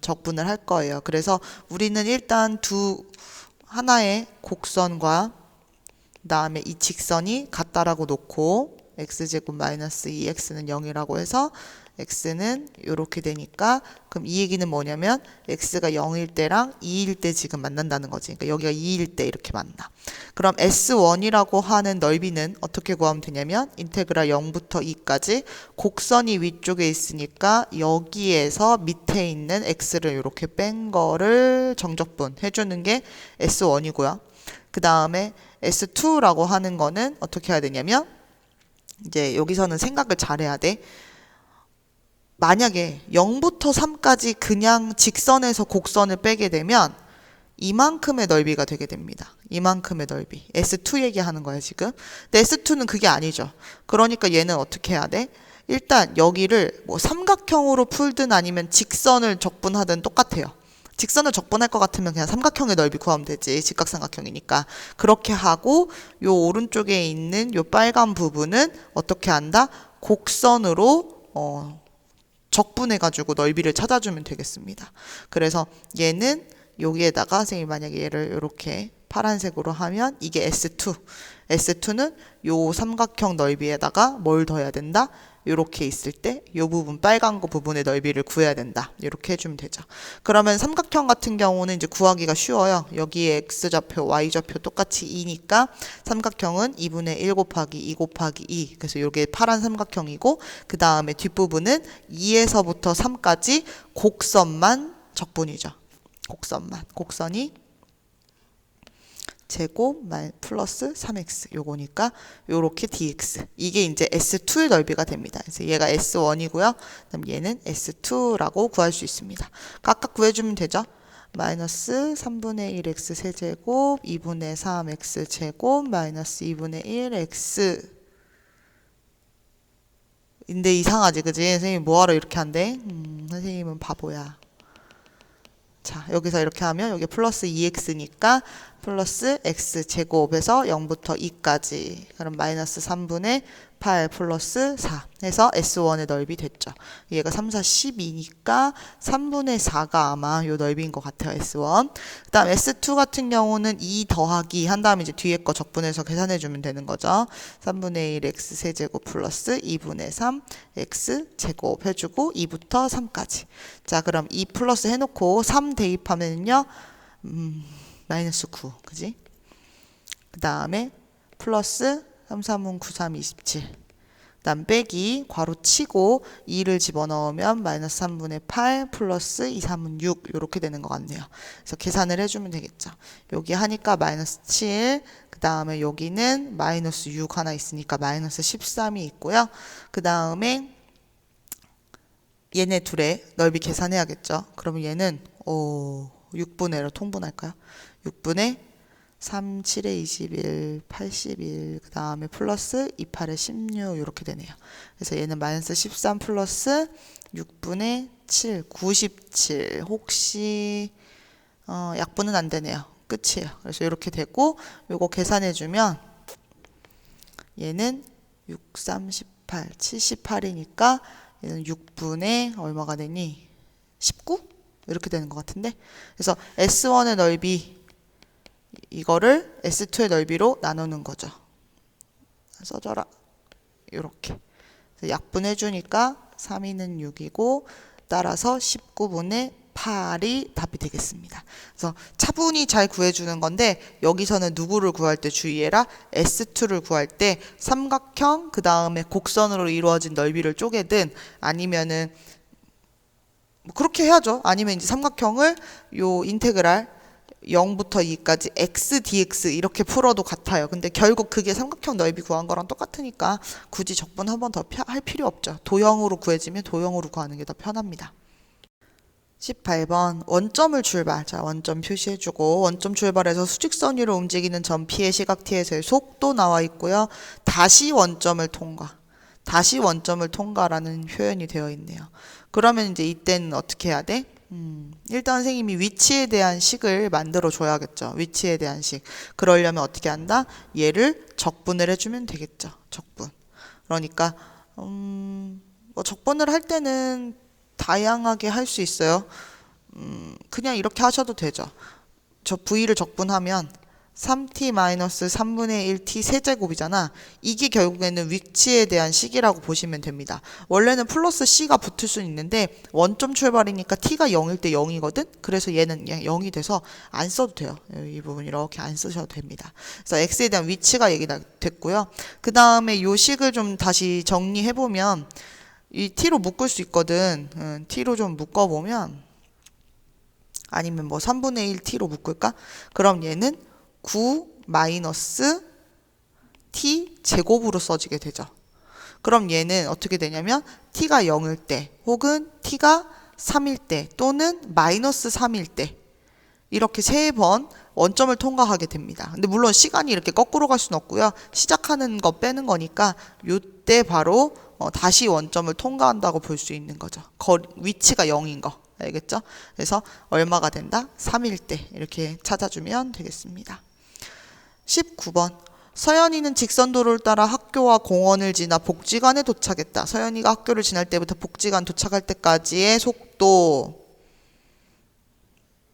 적분을 할 거예요. 그래서 우리는 일단 하나의 곡선과 그다음에 이 직선이 같다라고 놓고 x제곱 마이너스 2x는 0이라고 해서 x는 이렇게 되니까 그럼 이 얘기는 뭐냐면 x가 0일 때랑 2일 때 지금 만난다는 거지. 그러니까 여기가 2일 때 이렇게 만나. 그럼 S1이라고 하는 넓이는 어떻게 구하면 되냐면 인테그랄 0부터 2까지 곡선이 위쪽에 있으니까 여기에서 밑에 있는 x를 이렇게 뺀 거를 정적분 해주는 게 S1이고요. 그 다음에 S2라고 하는 거는 어떻게 해야 되냐면 이제 여기서는 생각을 잘해야 돼. 만약에 0부터 3까지 그냥 직선에서 곡선을 빼게 되면 이만큼의 넓이가 되게 됩니다. 이만큼의 넓이. S2 얘기하는 거예요, 지금. 근데 S2는 그게 아니죠. 그러니까 얘는 어떻게 해야 돼? 일단 여기를 뭐 삼각형으로 풀든 아니면 직선을 적분하든 똑같아요. 직선을 적분할 것 같으면 그냥 삼각형의 넓이 구하면 되지. 직각삼각형이니까. 그렇게 하고 요 오른쪽에 있는 요 빨간 부분은 어떻게 한다? 곡선으로 적분해가지고 넓이를 찾아주면 되겠습니다. 그래서 얘는 여기에다가 선생님이 만약에 얘를 이렇게 파란색으로 하면 이게 S2. S2는 요 삼각형 넓이에다가 뭘 더해야 된다? 이렇게 있을 때 이 부분 빨간 거 부분의 넓이를 구해야 된다. 이렇게 해주면 되죠. 그러면 삼각형 같은 경우는 이제 구하기가 쉬워요. 여기에 x좌표, y좌표 똑같이 2니까 삼각형은 2분의 1 곱하기 2 곱하기 2. 그래서 이게 파란 삼각형이고 그 다음에 뒷부분은 2에서부터 3까지 곡선만 적분이죠. 곡선만. 곡선이 제곱 플러스 3x 요거니까 요렇게 dx 이게 이제 S2의 넓이가 됩니다. 그래서 얘가 S1이고요. 그다음 얘는 S2라고 구할 수 있습니다. 각각 구해주면 되죠. 마이너스 3분의 1 x 세제곱 2분의 3 x 제곱 마이너스 2분의 1 x 인데 이상하지 그지? 선생님 뭐하러 이렇게 한대? 선생님은 바보야. 자 여기서 이렇게 하면 여기 플러스 2x니까 플러스 x제곱에서 0부터 2까지 그럼 마이너스 3분의 8 플러스 4 해서 S1의 넓이 됐죠. 얘가 3, 4, 12니까 3분의 4가 아마 요 넓이인 것 같아요. S1. 그 다음 S2 같은 경우는 2 더하기 한 다음에 이제 뒤에 거 적분해서 계산해주면 되는 거죠. 3분의 1 x 세제곱 플러스 2분의 3 x 제곱 해주고 2부터 3까지. 자 그럼 2 플러스 해놓고 3 대입하면요. 마이너스 9 그지? 그 다음에 플러스 3, 3은 9, 3, 27 그 다음 빼기 괄호 치고 2를 집어넣으면 마이너스 3분의 8 플러스 2, 3은 6 이렇게 되는 것 같네요. 그래서 계산을 해주면 되겠죠. 여기 하니까 마이너스 7 그 다음에 여기는 마이너스 6 하나 있으니까 마이너스 13이 있고요. 그 다음에 얘네 둘의 넓이 계산해야겠죠. 그러면 얘는 6분의로 통분할까요? 6분의 3, 7에 21, 81, 그 다음에 플러스 2, 8에 16 이렇게 되네요. 그래서 얘는 마이너스 13 플러스 6분의 7, 97. 혹시 약분은 안 되네요. 끝이에요. 그래서 이렇게 되고 요거 계산해주면 얘는 6, 38, 78이니까 얘는 6분의 얼마가 되니? 19? 이렇게 되는 것 같은데 그래서 S1의 넓이 이거를 S2의 넓이로 나누는 거죠. 써줘라. 이렇게 약분해 주니까 3이는 6이고 따라서 19분의 8이 답이 되겠습니다. 그래서 차분히 잘 구해주는 건데 여기서는 누구를 구할 때 주의해라. S2를 구할 때 삼각형 그 다음에 곡선으로 이루어진 넓이를 쪼개든 아니면은 뭐 그렇게 해야죠. 아니면 이제 삼각형을 요 인테그랄 0부터 2까지 x dx 이렇게 풀어도 같아요. 근데 결국 그게 삼각형 넓이 구한 거랑 똑같으니까 굳이 적분 한 번 더 할 필요 없죠. 도형으로 구해지면 도형으로 구하는 게 더 편합니다. 18번 원점을 출발. 자, 원점 표시해주고 원점 출발해서 수직선 위로 움직이는 점 P의 시각 T에서의 속도 나와 있고요. 다시 원점을 통과. 다시 원점을 통과라는 표현이 되어 있네요. 그러면 이제 이때는 어떻게 해야 돼? 일단 선생님이 위치에 대한 식을 만들어 줘야겠죠. 위치에 대한 식. 그러려면 어떻게 한다? 얘를 적분을 해주면 되겠죠. 적분. 그러니까 뭐 적분을 할 때는 다양하게 할 수 있어요. 그냥 이렇게 하셔도 되죠. 저 V를 적분하면 3t-3분의 1t 세제곱이잖아. 이게 결국에는 위치에 대한 식이라고 보시면 됩니다. 원래는 플러스 c가 붙을 수는 있는데 원점 출발이니까 t가 0일 때 0이거든. 그래서 얘는 0이 돼서 안 써도 돼요. 이 부분 이렇게 안 쓰셔도 됩니다. 그래서 x에 대한 위치가 얘기가 됐고요. 그 다음에 이 식을 좀 다시 정리해보면 이 t로 묶을 수 있거든. t로 좀 묶어보면 아니면 뭐 3분의 1 t로 묶을까? 그럼 얘는 9 마이너스 t 제곱으로 써지게 되죠. 그럼 얘는 어떻게 되냐면 t가 0일 때 혹은 t가 3일 때 또는 마이너스 3일 때 이렇게 3번 원점을 통과하게 됩니다. 근데 물론 시간이 이렇게 거꾸로 갈 수는 없고요. 시작하는 거 빼는 거니까 요때 바로 다시 원점을 통과한다고 볼 수 있는 거죠. 위치가 0인 거. 알겠죠? 그래서 얼마가 된다? 3일 때 이렇게 찾아주면 되겠습니다. 19번 서연이는 직선도로를 따라 학교와 공원을 지나 복지관에 도착했다. 서연이가 학교를 지날 때부터 복지관 도착할 때까지의 속도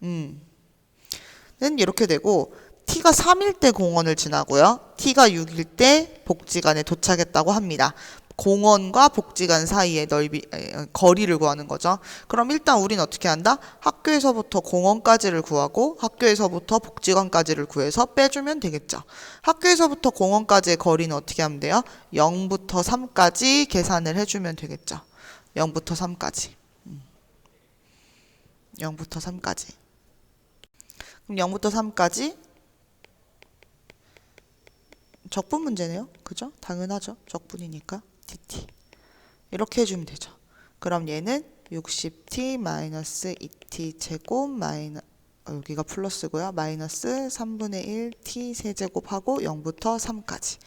는 이렇게 되고 t가 3일 때 공원을 지나고요. t가 6일 때 복지관에 도착했다고 합니다. 공원과 복지관 사이의 거리를 구하는 거죠. 그럼 일단 우린 어떻게 한다? 학교에서부터 공원까지를 구하고 학교에서부터 복지관까지를 구해서 빼주면 되겠죠. 학교에서부터 공원까지의 거리는 어떻게 하면 돼요? 0부터 3까지 계산을 해주면 되겠죠. 0부터 3까지. 0부터 3까지. 그럼 0부터 3까지 적분 문제네요. 그죠? 당연하죠. 적분이니까. dt. 이렇게 해주면 되죠. 그럼 얘는 60t-2t 제곱 여기가 플러스고요. 마이너스 3분의 1 t 세제곱하고 0부터 3까지.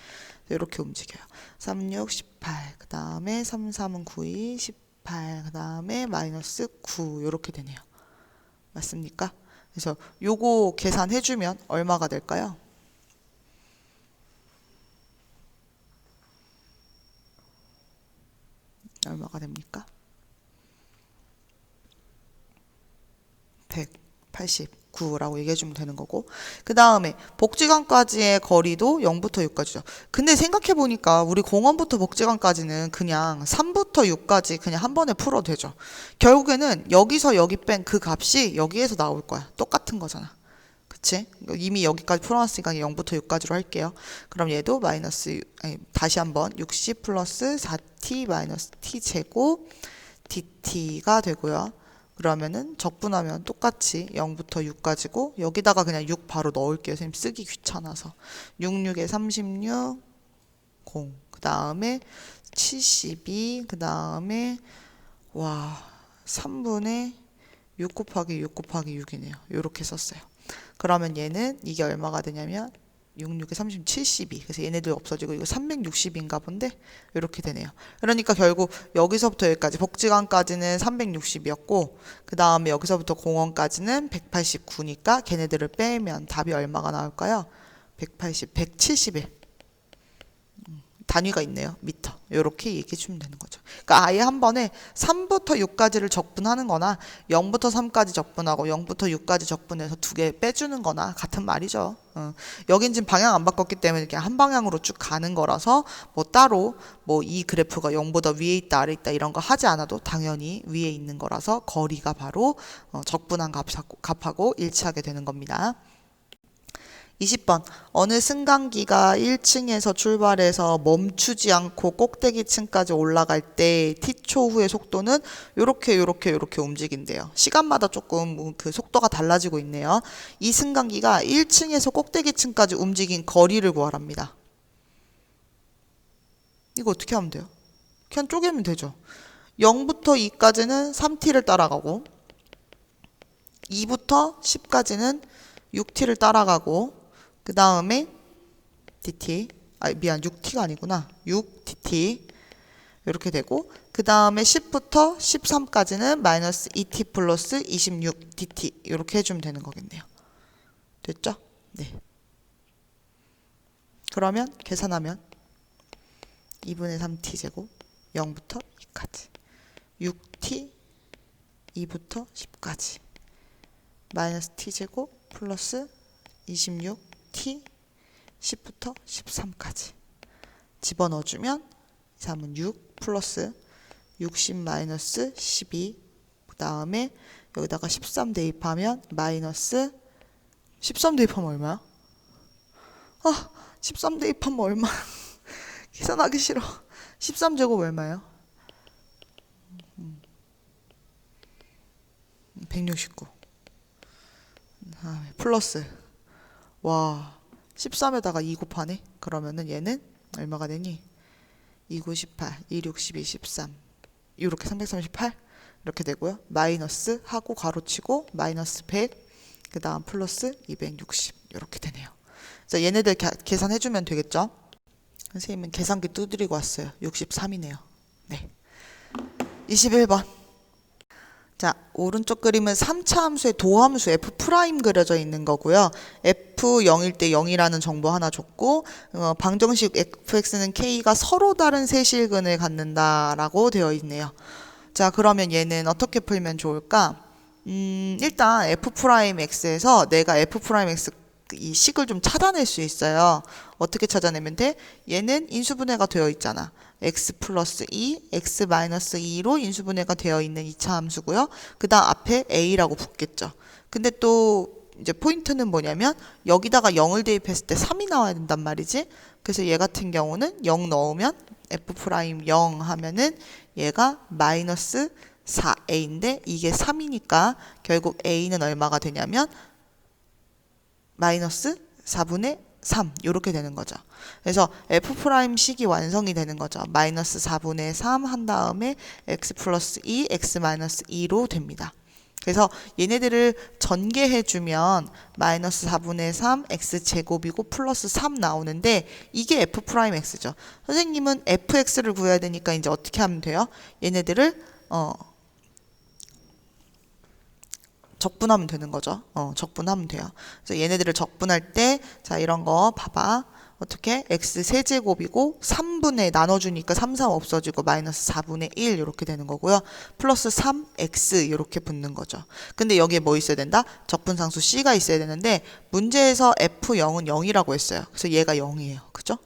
이렇게 움직여요. 3, 6, 18. 그 다음에 3, 3은 9, 2, 18. 그 다음에 마이너스 9. 이렇게 되네요. 맞습니까? 그래서 요거 계산해주면 얼마가 될까요? 얼마가 됩니까? 189라고 얘기해주면 되는 거고 그 다음에 복지관까지의 거리도 0부터 6까지죠. 근데 생각해보니까 우리 공원부터 복지관까지는 그냥 3부터 6까지 그냥 한 번에 풀어도 되죠. 결국에는 여기서 여기 뺀 그 값이 여기에서 나올 거야. 똑같은 거잖아. 그치? 이미 여기까지 풀어놨으니까 0부터 6까지로 할게요. 그럼 얘도 다시 한번 60 플러스 4t 마이너스 t 제곱 dt가 되고요. 그러면은 적분하면 똑같이 0부터 6까지고 여기다가 그냥 6 바로 넣을게요. 선생님 쓰기 귀찮아서. 6, 6에 36, 0. 그 다음에 72, 그 다음에 3분의 6 곱하기 6 곱하기 6이네요. 이렇게 썼어요. 그러면 얘는 이게 얼마가 되냐면 6, 6에 30, 72. 그래서 얘네들 없어지고 이거 360인가 본데 이렇게 되네요. 그러니까 결국 여기서부터 여기까지 복지관까지는 360이었고 그 다음에 여기서부터 공원까지는 189니까 걔네들을 빼면 답이 얼마가 나올까요? 180, 171. 단위가 있네요. 미터. 이렇게 얘기해 주면 되는 거죠. 그러니까 아예 한 번에 3부터 6까지를 적분하는 거나 0부터 3까지 적분하고 0부터 6까지 적분해서 두 개 빼주는 거나 같은 말이죠. 여긴 지금 방향 안 바꿨기 때문에 그냥 한 방향으로 쭉 가는 거라서 뭐 따로 뭐 이 그래프가 0보다 위에 있다 아래 있다 이런 거 하지 않아도 당연히 위에 있는 거라서 거리가 바로 적분한 값하고 일치하게 되는 겁니다. 20번. 어느 승강기가 1층에서 출발해서 멈추지 않고 꼭대기층까지 올라갈 때 t초 후의 속도는 요렇게 움직인대요. 시간마다 조금 그 속도가 달라지고 있네요. 이 승강기가 1층에서 꼭대기층까지 움직인 거리를 구하랍니다. 이거 어떻게 하면 돼요? 그냥 쪼개면 되죠. 0부터 2까지는 3t를 따라가고 2부터 10까지는 6t를 따라가고 그 다음에 dt, 미안 6t가 아니구나. 6dt 이렇게 되고 그 다음에 10부터 13까지는 마이너스 2t 플러스 26dt 이렇게 해주면 되는 거겠네요. 됐죠? 네. 그러면 계산하면 2분의 3t 제곱 0부터 2까지 6t 2부터 10까지 마이너스 t 제곱 플러스 26t 10부터 13까지 집어넣어주면 3은 6 플러스 60 마이너스 12 그 다음에 여기다가 13 대입하면 마이너스 13 대입하면 얼마야? 13 대입하면 얼마? 계산하기 싫어. 13제곱 얼마예요? 169 플러스 와 13에다가 2 곱하네. 그러면은 얘는 얼마가 되니? 2, 9, 18, 2, 6, 12, 13 이렇게 338 이렇게 되고요. 마이너스 하고 가로치고 마이너스 100 그 다음 플러스 260 이렇게 되네요. 자, 얘네들 계산해주면 되겠죠? 선생님은 계산기 두드리고 왔어요. 63이네요. 네. 21번. 자, 오른쪽 그림은 3차 함수의 도함수 f' 그려져 있는 거고요. f0일 때 0이라는 정보 하나 줬고 방정식 fx는 k가 서로 다른 세실근을 갖는다라고 되어 있네요. 자, 그러면 얘는 어떻게 풀면 좋을까? 일단 f'x에서 내가 f'x 이 식을 좀 찾아낼 수 있어요. 어떻게 찾아내면 돼? 얘는 인수분해가 되어 있잖아. x 플러스 2, x 마이너스 2로 인수분해가 되어 있는 2차 함수고요. 그 다음 앞에 a라고 붙겠죠. 근데 또 이제 포인트는 뭐냐면 여기다가 0을 대입했을 때 3이 나와야 된단 말이지. 그래서 얘 같은 경우는 0 넣으면 f'0 하면은 얘가 마이너스 4a인데 이게 3이니까 결국 a는 얼마가 되냐면 마이너스 4분의 3 이렇게 되는 거죠. 그래서 f'식이 완성이 되는 거죠. 마이너스 4분의 3 한 다음에 x 플러스 2, x 마이너스 2로 됩니다. 그래서 얘네들을 전개해주면 마이너스 4분의 3 x제곱이고 플러스 3 나오는데 이게 f'x죠. 선생님은 fx를 구해야 되니까 이제 어떻게 하면 돼요? 얘네들을 적분하면 되는 거죠. 적분하면 돼요. 그래서 얘네들을 적분할 때, 자, 이런 거 봐봐. 어떻게? x 세제곱이고 3분의 나눠주니까 3, 3 없어지고 마이너스 4분의 1 이렇게 되는 거고요. 플러스 3x 이렇게 붙는 거죠. 근데 여기에 뭐 있어야 된다? 적분상수 c가 있어야 되는데 문제에서 f0은 0이라고 했어요. 그래서 얘가 0이에요. 그죠?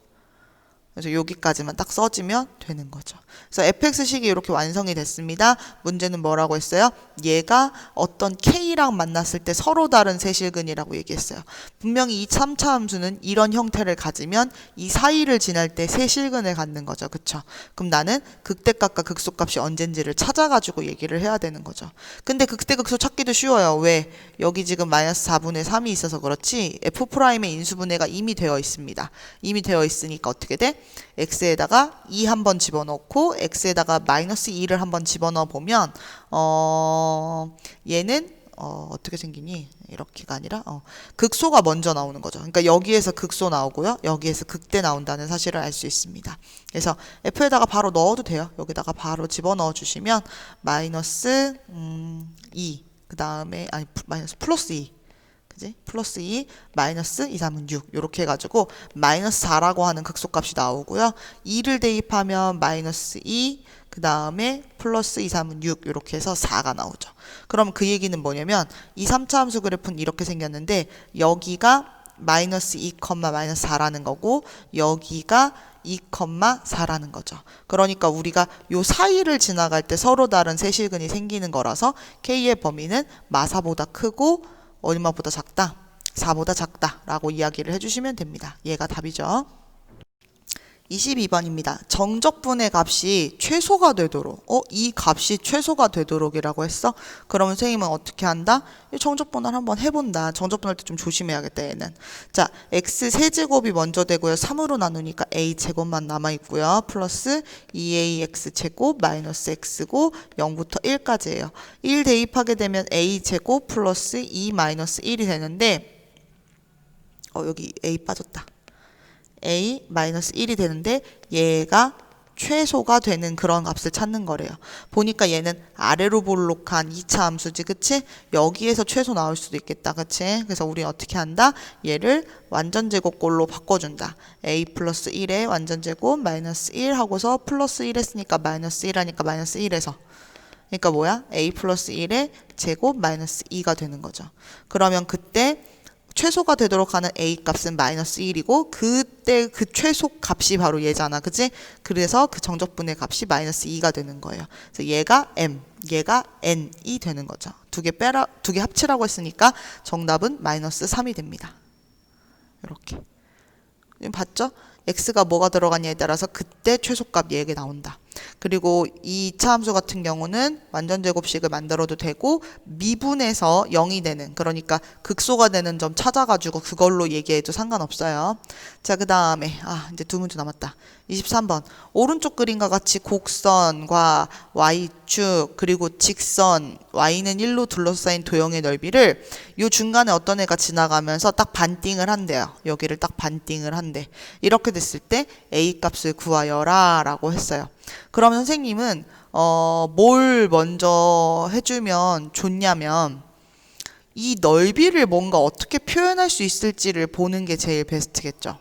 그래서 여기까지만 딱 써주면 되는 거죠. 그래서 fx식이 이렇게 완성이 됐습니다. 문제는 뭐라고 했어요? 얘가 어떤 k랑 만났을 때 서로 다른 세실근이라고 얘기했어요. 분명히 이 3차 함수는 이런 형태를 가지면 이 사이를 지날 때 세실근을 갖는 거죠. 그쵸? 그럼 나는 극대값과 극소값이 언젠지를 찾아가지고 얘기를 해야 되는 거죠. 근데 극대극소 찾기도 쉬워요. 왜? 여기 지금 마이너스 4분의 3이 있어서 그렇지 f'의 인수분해가 이미 되어 있습니다. 이미 되어 있으니까 어떻게 돼? x에다가 2 한번 집어넣고 x에다가 마이너스 2를 한번 집어넣어 보면 얘는 어떻게 생기니? 이렇게가 아니라 극소가 먼저 나오는 거죠. 그러니까 여기에서 극소 나오고요. 여기에서 극대 나온다는 사실을 알 수 있습니다. 그래서 f에다가 바로 넣어도 돼요. 여기다가 바로 집어넣어 주시면 마이너스 2 그 다음에 마이너스 플러스 2 그지? 플러스 2, 마이너스 2, 3은 6 이렇게 해가지고 마이너스 4라고 하는 극소값이 나오고요. 2를 대입하면 마이너스 2, 그 다음에 플러스 2, 3은 6 이렇게 해서 4가 나오죠. 그럼 그 얘기는 뭐냐면 이 3차 함수 그래프는 이렇게 생겼는데 여기가 마이너스 2, 마이너스 4라는 거고 여기가 2, 4라는 거죠. 그러니까 우리가 요 사이를 지나갈 때 서로 다른 세실근이 생기는 거라서 K의 범위는 마사보다 크고 얼마보다 작다? 4보다 작다라고 이야기를 해주시면 됩니다. 얘가 답이죠. 22번입니다. 정적분의 값이 최소가 되도록 이 값이 최소가 되도록이라고 했어? 그러면 선생님은 어떻게 한다? 이 정적분을 한번 해본다. 정적분할 때 좀 조심해야겠다 얘는. 자, x 세제곱이 먼저 되고요. 3으로 나누니까 a제곱만 남아있고요. 플러스 2ax 제곱 마이너스 x고 0부터 1까지예요. 1 대입하게 되면 a제곱 플러스 2 마이너스 1이 되는데 여기 a 빠졌다. a 마이너스 1이 되는데 얘가 최소가 되는 그런 값을 찾는 거래요. 보니까 얘는 아래로 볼록한 2차 함수지, 그치? 여기에서 최소 나올 수도 있겠다, 그치? 그래서 우리 어떻게 한다? 얘를 완전제곱꼴로 바꿔준다. a 플러스 1에 완전제곱 마이너스 1 하고서 플러스 1 했으니까 마이너스 1 하니까 마이너스 1에서 그러니까 뭐야? a 플러스 1에 제곱 마이너스 2가 되는 거죠. 그러면 그때 최소가 되도록 하는 a 값은 마이너스 1이고 그때 그 최소 값이 바로 얘잖아, 그치? 그래서 그 정적분의 값이 마이너스 2가 되는 거예요. 그래서 얘가 m, 얘가 n이 되는 거죠. 두 개 합치라고 했으니까 정답은 마이너스 3이 됩니다. 이렇게 봤죠? x가 뭐가 들어가냐에 따라서 그때 최소값 얘가 나온다. 그리고 이 2차 함수 같은 경우는 완전제곱식을 만들어도 되고 미분해서 0이 되는, 그러니까 극소가 되는 점 찾아가지고 그걸로 얘기해도 상관없어요. 자, 그 다음에 이제 두 문제 남았다. 23번 오른쪽 그림과 같이 곡선과 y축 그리고 직선 y는 1로 둘러싸인 도형의 넓이를 요 중간에 어떤 애가 지나가면서 딱 반띵을 한대요. 여기를 딱 반띵을 한대. 이렇게 됐을 때 a 값을 구하여라 라고 했어요. 그러면 선생님은 뭘 먼저 해주면 좋냐면 이 넓이를 뭔가 어떻게 표현할 수 있을지를 보는 게 제일 베스트겠죠.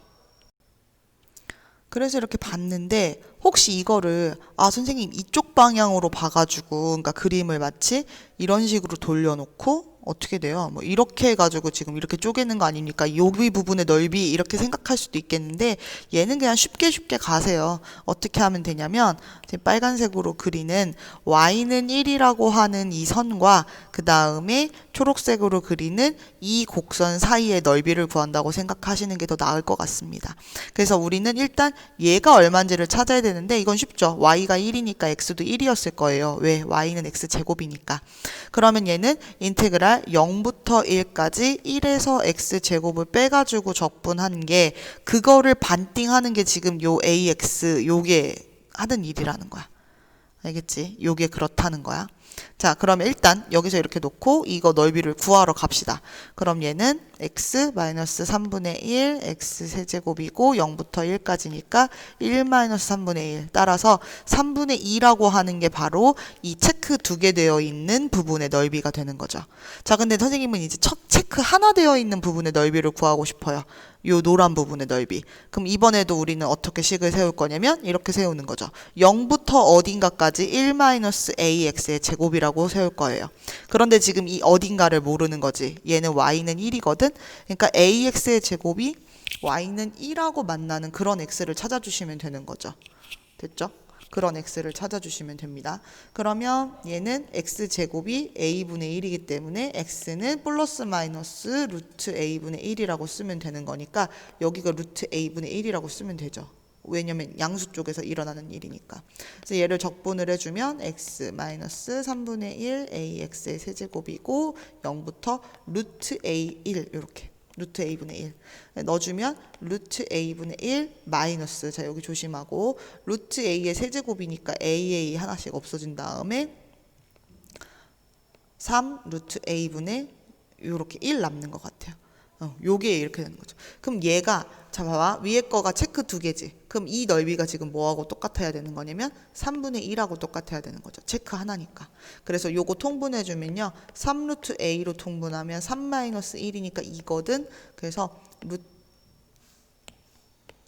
그래서 이렇게 봤는데 혹시 이거를 선생님 이쪽 방향으로 봐가지고 그러니까 그림을 마치 이런 식으로 돌려놓고 어떻게 돼요? 뭐 이렇게 해가지고 지금 이렇게 쪼개는 거 아닙니까? 여기 부분의 넓이 이렇게 생각할 수도 있겠는데 얘는 그냥 쉽게 가세요. 어떻게 하면 되냐면 지금 빨간색으로 그리는 y는 1이라고 하는 이 선과 그 다음에 초록색으로 그리는 이 곡선 사이의 넓이를 구한다고 생각하시는 게 더 나을 것 같습니다. 그래서 우리는 일단 얘가 얼마인지를 찾아야 되는데 이건 쉽죠. y가 1이니까 x도 1이었을 거예요. 왜? y는 x제곱이니까. 그러면 얘는 인테그랄 0부터 1까지 1에서 x제곱을 빼가지고 적분한 게 그거를 반띵하는 게 지금 요 ax 요게 하는 일이라는 거야. 알겠지? 요게 그렇다는 거야. 자, 그럼 일단 여기서 이렇게 놓고 이거 넓이를 구하러 갑시다. 그럼 얘는 x-3분의 1 x 세제곱이고 0부터 1까지니까 1-3분의 1 따라서 3분의 2라고 하는 게 바로 이 체크 2개 되어 있는 부분의 넓이가 되는 거죠. 자, 근데 선생님은 이제 체크 하나 되어 있는 부분의 넓이를 구하고 싶어요. 요 노란 부분의 넓이. 그럼 이번에도 우리는 어떻게 식을 세울 거냐면 이렇게 세우는 거죠. 0부터 어딘가까지 1-ax의 제곱이라고 세울 거예요. 그런데 지금 이 어딘가를 모르는 거지. 얘는 y는 1이거든. 그러니까 ax의 제곱이 y는 1하고 만나는 그런 x를 찾아주시면 되는 거죠. 됐죠? 그런 x를 찾아주시면 됩니다. 그러면 얘는 x제곱이 a분의 1이기 때문에 x는 플러스 마이너스 루트 a분의 1이라고 쓰면 되는 거니까 여기가 루트 a분의 1이라고 쓰면 되죠. 왜냐면 양수 쪽에서 일어나는 일이니까. 그래서 얘를 적분을 해주면 x 마이너스 3분의 1 ax의 세제곱이고 0부터 루트 a1 이렇게. 루트 a분의 1 넣어주면 루트 a분의 1 마이너스, 자 여기 조심하고 루트 a의 세제곱이니까 a 하나씩 없어진 다음에 3 루트 a분의 요렇게 1 남는 것 같아요. 요게 이렇게 되는 거죠. 그럼 얘가 자 봐봐, 위에 거가 체크 2개지. 그럼 이 넓이가 지금 뭐하고 똑같아야 되는 거냐면 3분의 1하고 똑같아야 되는 거죠. 체크 하나니까. 그래서 요거 통분해주면요 3 루트 a로 통분하면 3 마이너스 1이니까 2거든. 그래서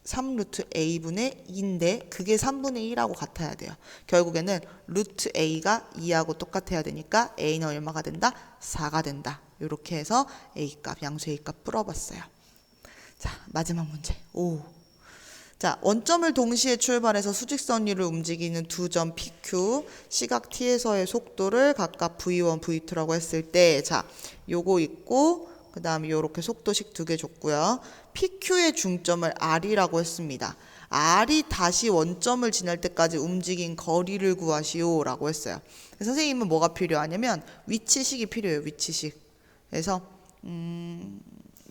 3 루트 a분의 2인데 그게 3분의 1하고 같아야 돼요. 결국에는 루트 a가 2하고 똑같아야 되니까 a는 얼마가 된다? 4가 된다. 이렇게 해서 a값, 양수 a값 풀어봤어요. 자, 마지막 문제. 자, 원점을 동시에 출발해서 수직선 위를 움직이는 두 점 PQ, 시각 T에서의 속도를 각각 V1, V2라고 했을 때, 자, 요거 있고, 그 다음에 이렇게 속도식 2개 줬고요. PQ의 중점을 R이라고 했습니다. R이 다시 원점을 지날 때까지 움직인 거리를 구하시오 라고 했어요. 선생님은 뭐가 필요하냐면 위치식이 필요해요. 위치식. 그래서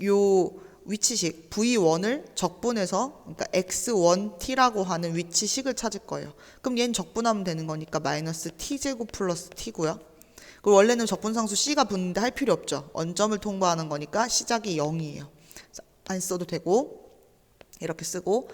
요 위치식 V1을 적분해서 그러니까 x1t라고 하는 위치식을 찾을 거예요. 그럼 얘는 적분하면 되는 거니까 마이너스 t제곱 플러스 t고요. 그리고 원래는 적분상수 c가 붙는데 할 필요 없죠. 원점을 통과하는 거니까 시작이 0이에요. 안 써도 되고 이렇게 쓰고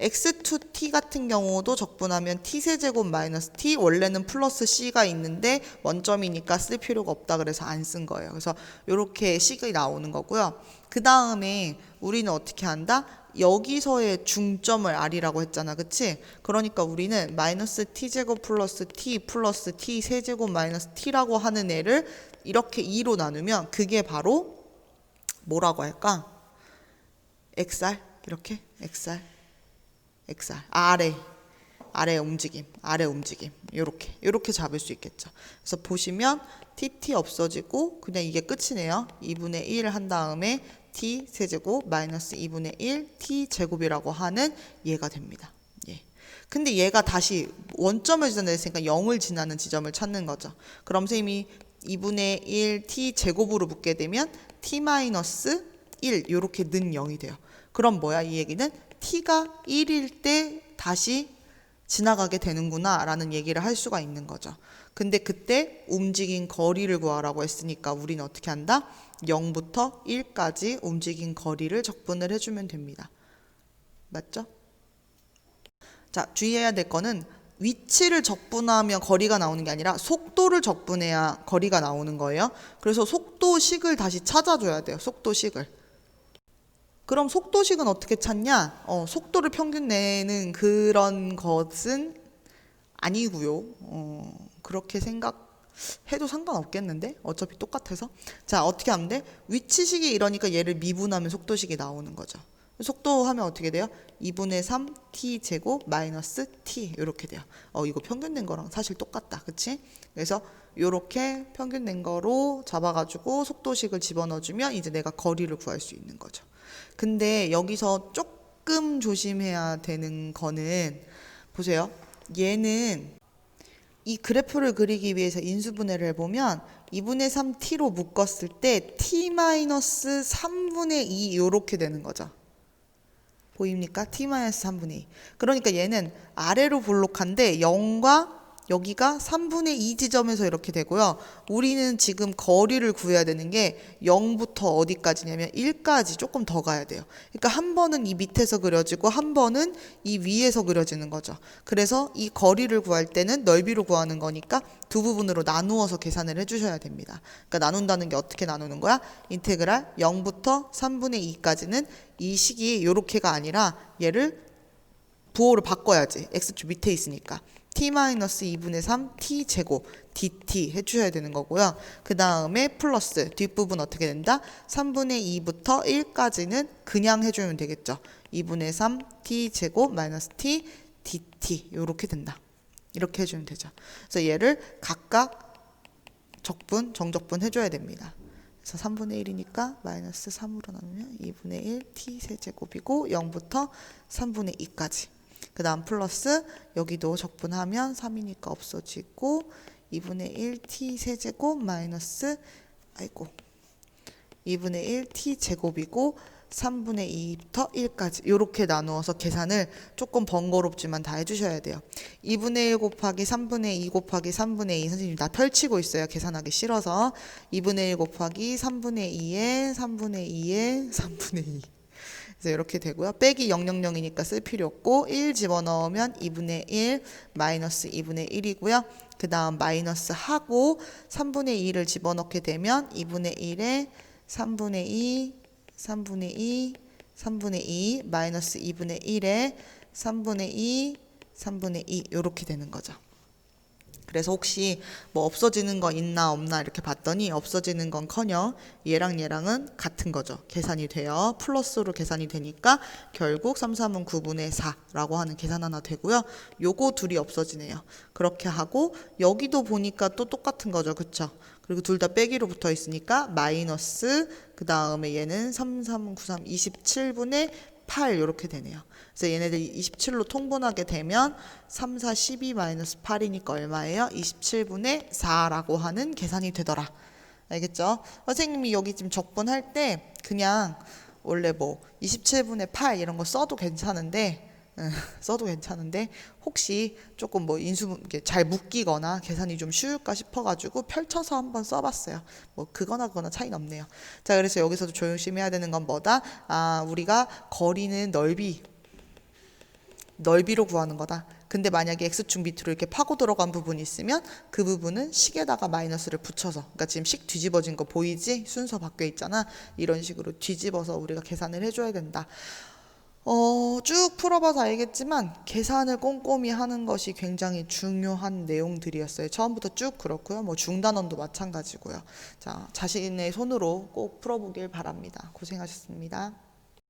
x2t 같은 경우도 적분하면 t세제곱 마이너스 t 원래는 플러스 c가 있는데 원점이니까 쓸 필요가 없다 그래서 안 쓴 거예요. 그래서 이렇게 식이 나오는 거고요. 그 다음에 우리는 어떻게 한다? 여기서의 중점을 r이라고 했잖아. 그치? 그러니까 우리는 마이너스 t제곱 플러스 t 세제곱 마이너스 t라고 하는 애를 이렇게 2로 나누면 그게 바로 뭐라고 할까? xr 이렇게 xr 아래 움직임 요렇게 잡을 수 있겠죠. 그래서 보시면 tt 없어지고 그냥 이게 끝이네요. 2분의 1 한 다음에 t 세제곱 마이너스 2분의 1 t 제곱이라고 하는 얘가 됩니다. 예. 근데 얘가 다시 원점을 지나했으니까 0을 지나는 지점을 찾는 거죠. 그럼 선생님이 2분의 1 t 제곱으로 붙게 되면 t 마이너스 1 요렇게 는 0이 돼요. 그럼 뭐야 이 얘기는 t가 1일 때 다시 지나가게 되는구나 라는 얘기를 할 수가 있는 거죠. 근데 그때 움직인 거리를 구하라고 했으니까 우리는 어떻게 한다? 0부터 1까지 움직인 거리를 적분을 해주면 됩니다. 맞죠? 자, 주의해야 될 거는 위치를 적분하면 거리가 나오는 게 아니라 속도를 적분해야 거리가 나오는 거예요. 그래서 속도식을 다시 찾아줘야 돼요. 속도식을. 그럼 속도식은 어떻게 찾냐? 속도를 평균 내는 그런 것은 아니고요. 그렇게 생각해도 상관없겠는데? 어차피 똑같아서. 자, 어떻게 하면 돼? 위치식이 이러니까 얘를 미분하면 속도식이 나오는 거죠. 속도 하면 어떻게 돼요? 2분의 3 t 제곱 마이너스 t 이렇게 돼요. 이거 평균 낸 거랑 사실 똑같다. 그치? 그래서 요렇게 평균 낸 거로 잡아가지고 속도식을 집어넣어주면 이제 내가 거리를 구할 수 있는 거죠. 근데 여기서 조금 조심해야 되는 거는 보세요. 얘는 이 그래프를 그리기 위해서 인수분해를 해보면 2분의 3t로 묶었을 때 t-3분의 2 요렇게 되는 거죠. 보입니까? t-3분의 2. 그러니까 얘는 아래로 볼록한데 0과 여기가 3분의 2 지점에서 이렇게 되고요. 우리는 지금 거리를 구해야 되는 게 0부터 어디까지냐면 1까지 조금 더 가야 돼요. 그러니까 한 번은 이 밑에서 그려지고 한 번은 이 위에서 그려지는 거죠. 그래서 이 거리를 구할 때는 넓이로 구하는 거니까 두 부분으로 나누어서 계산을 해주셔야 됩니다. 그러니까 나눈다는 게 어떻게 나누는 거야? 인테그랄 0부터 3분의 2까지는 이 식이 요렇게가 아니라 얘를 부호를 바꿔야지. x축 밑에 있으니까. t-2분의 3 t 제곱 dt 해주셔야 되는 거고요. 그 다음에 플러스 뒷부분 어떻게 된다? 3분의 2부터 1까지는 그냥 해주면 되겠죠. 2분의 3 t 제곱 마이너스 t dt 이렇게 된다. 이렇게 해주면 되죠. 그래서 얘를 각각 정적분 해줘야 됩니다. 그래서 3분의 1이니까 마이너스 3으로 나누면 2분의 1 t 세제곱이고 0부터 3분의 2까지. 그 다음 플러스 여기도 적분하면 3이니까 없어지고 2분의 1 t 세제곱 마이너스 2분의 1 t 제곱이고 3분의 2부터 1까지 이렇게 나누어서 계산을 조금 번거롭지만 다 해주셔야 돼요. 2분의 1 곱하기 3분의 2 곱하기 3분의 2 선생님 다 펼치고 있어요. 계산하기 싫어서 2분의 1 곱하기 3분의 2에 3분의 2에 3분의 2 그래서 이렇게 되고요. 빼기 000이니까 쓸 필요 없고 1 집어넣으면 2분의 1 마이너스 2분의 1이고요. 그 다음 마이너스 하고 3분의 2를 집어넣게 되면 2분의 1에 3분의 2 3분의 2 3분의 2 마이너스 2분의 1에 3분의 2 3분의 2 이렇게 되는 거죠. 그래서 혹시 뭐 없어지는 거 있나 없나 이렇게 봤더니 없어지는 건커녕 얘랑 얘랑은 같은 거죠. 계산이 돼요. 플러스로 계산이 되니까 결국 3, 3은 9분의 4라고 하는 계산 하나 되고요. 요거 둘이 없어지네요. 그렇게 하고 여기도 보니까 또 똑같은 거죠. 그쵸? 그리고 둘 다 빼기로 붙어 있으니까 마이너스 그 다음에 얘는 3, 3, 9, 3, 27분의 8 이렇게 되네요. 그래서 얘네들 27로 통분하게 되면 3, 4, 12 마이너스 8이니까 얼마예요? 27분의 4라고 하는 계산이 되더라. 알겠죠? 선생님이 여기 지금 적분할 때 그냥 원래 뭐 27분의 8 이런 거 써도 괜찮은데 써도 괜찮은데 혹시 조금 뭐 인수 잘 묶이거나 계산이 좀 쉬울까 싶어가지고 펼쳐서 한번 써봤어요. 뭐 그거나 차이는 없네요. 자, 그래서 여기서도 조심해야 되는 건 뭐다? 아, 우리가 거리는 넓이로 구하는 거다. 근데 만약에 x축 밑으로 이렇게 파고 들어간 부분이 있으면 그 부분은 식에다가 마이너스를 붙여서, 그러니까 지금 식 뒤집어진 거 보이지? 순서 바뀌어 있잖아. 이런 식으로 뒤집어서 우리가 계산을 해줘야 된다. 쭉 풀어봐서 알겠지만 계산을 꼼꼼히 하는 것이 굉장히 중요한 내용들이었어요. 처음부터 쭉 그렇고요. 뭐 중단원도 마찬가지고요. 자, 자신의 손으로 꼭 풀어보길 바랍니다. 고생하셨습니다.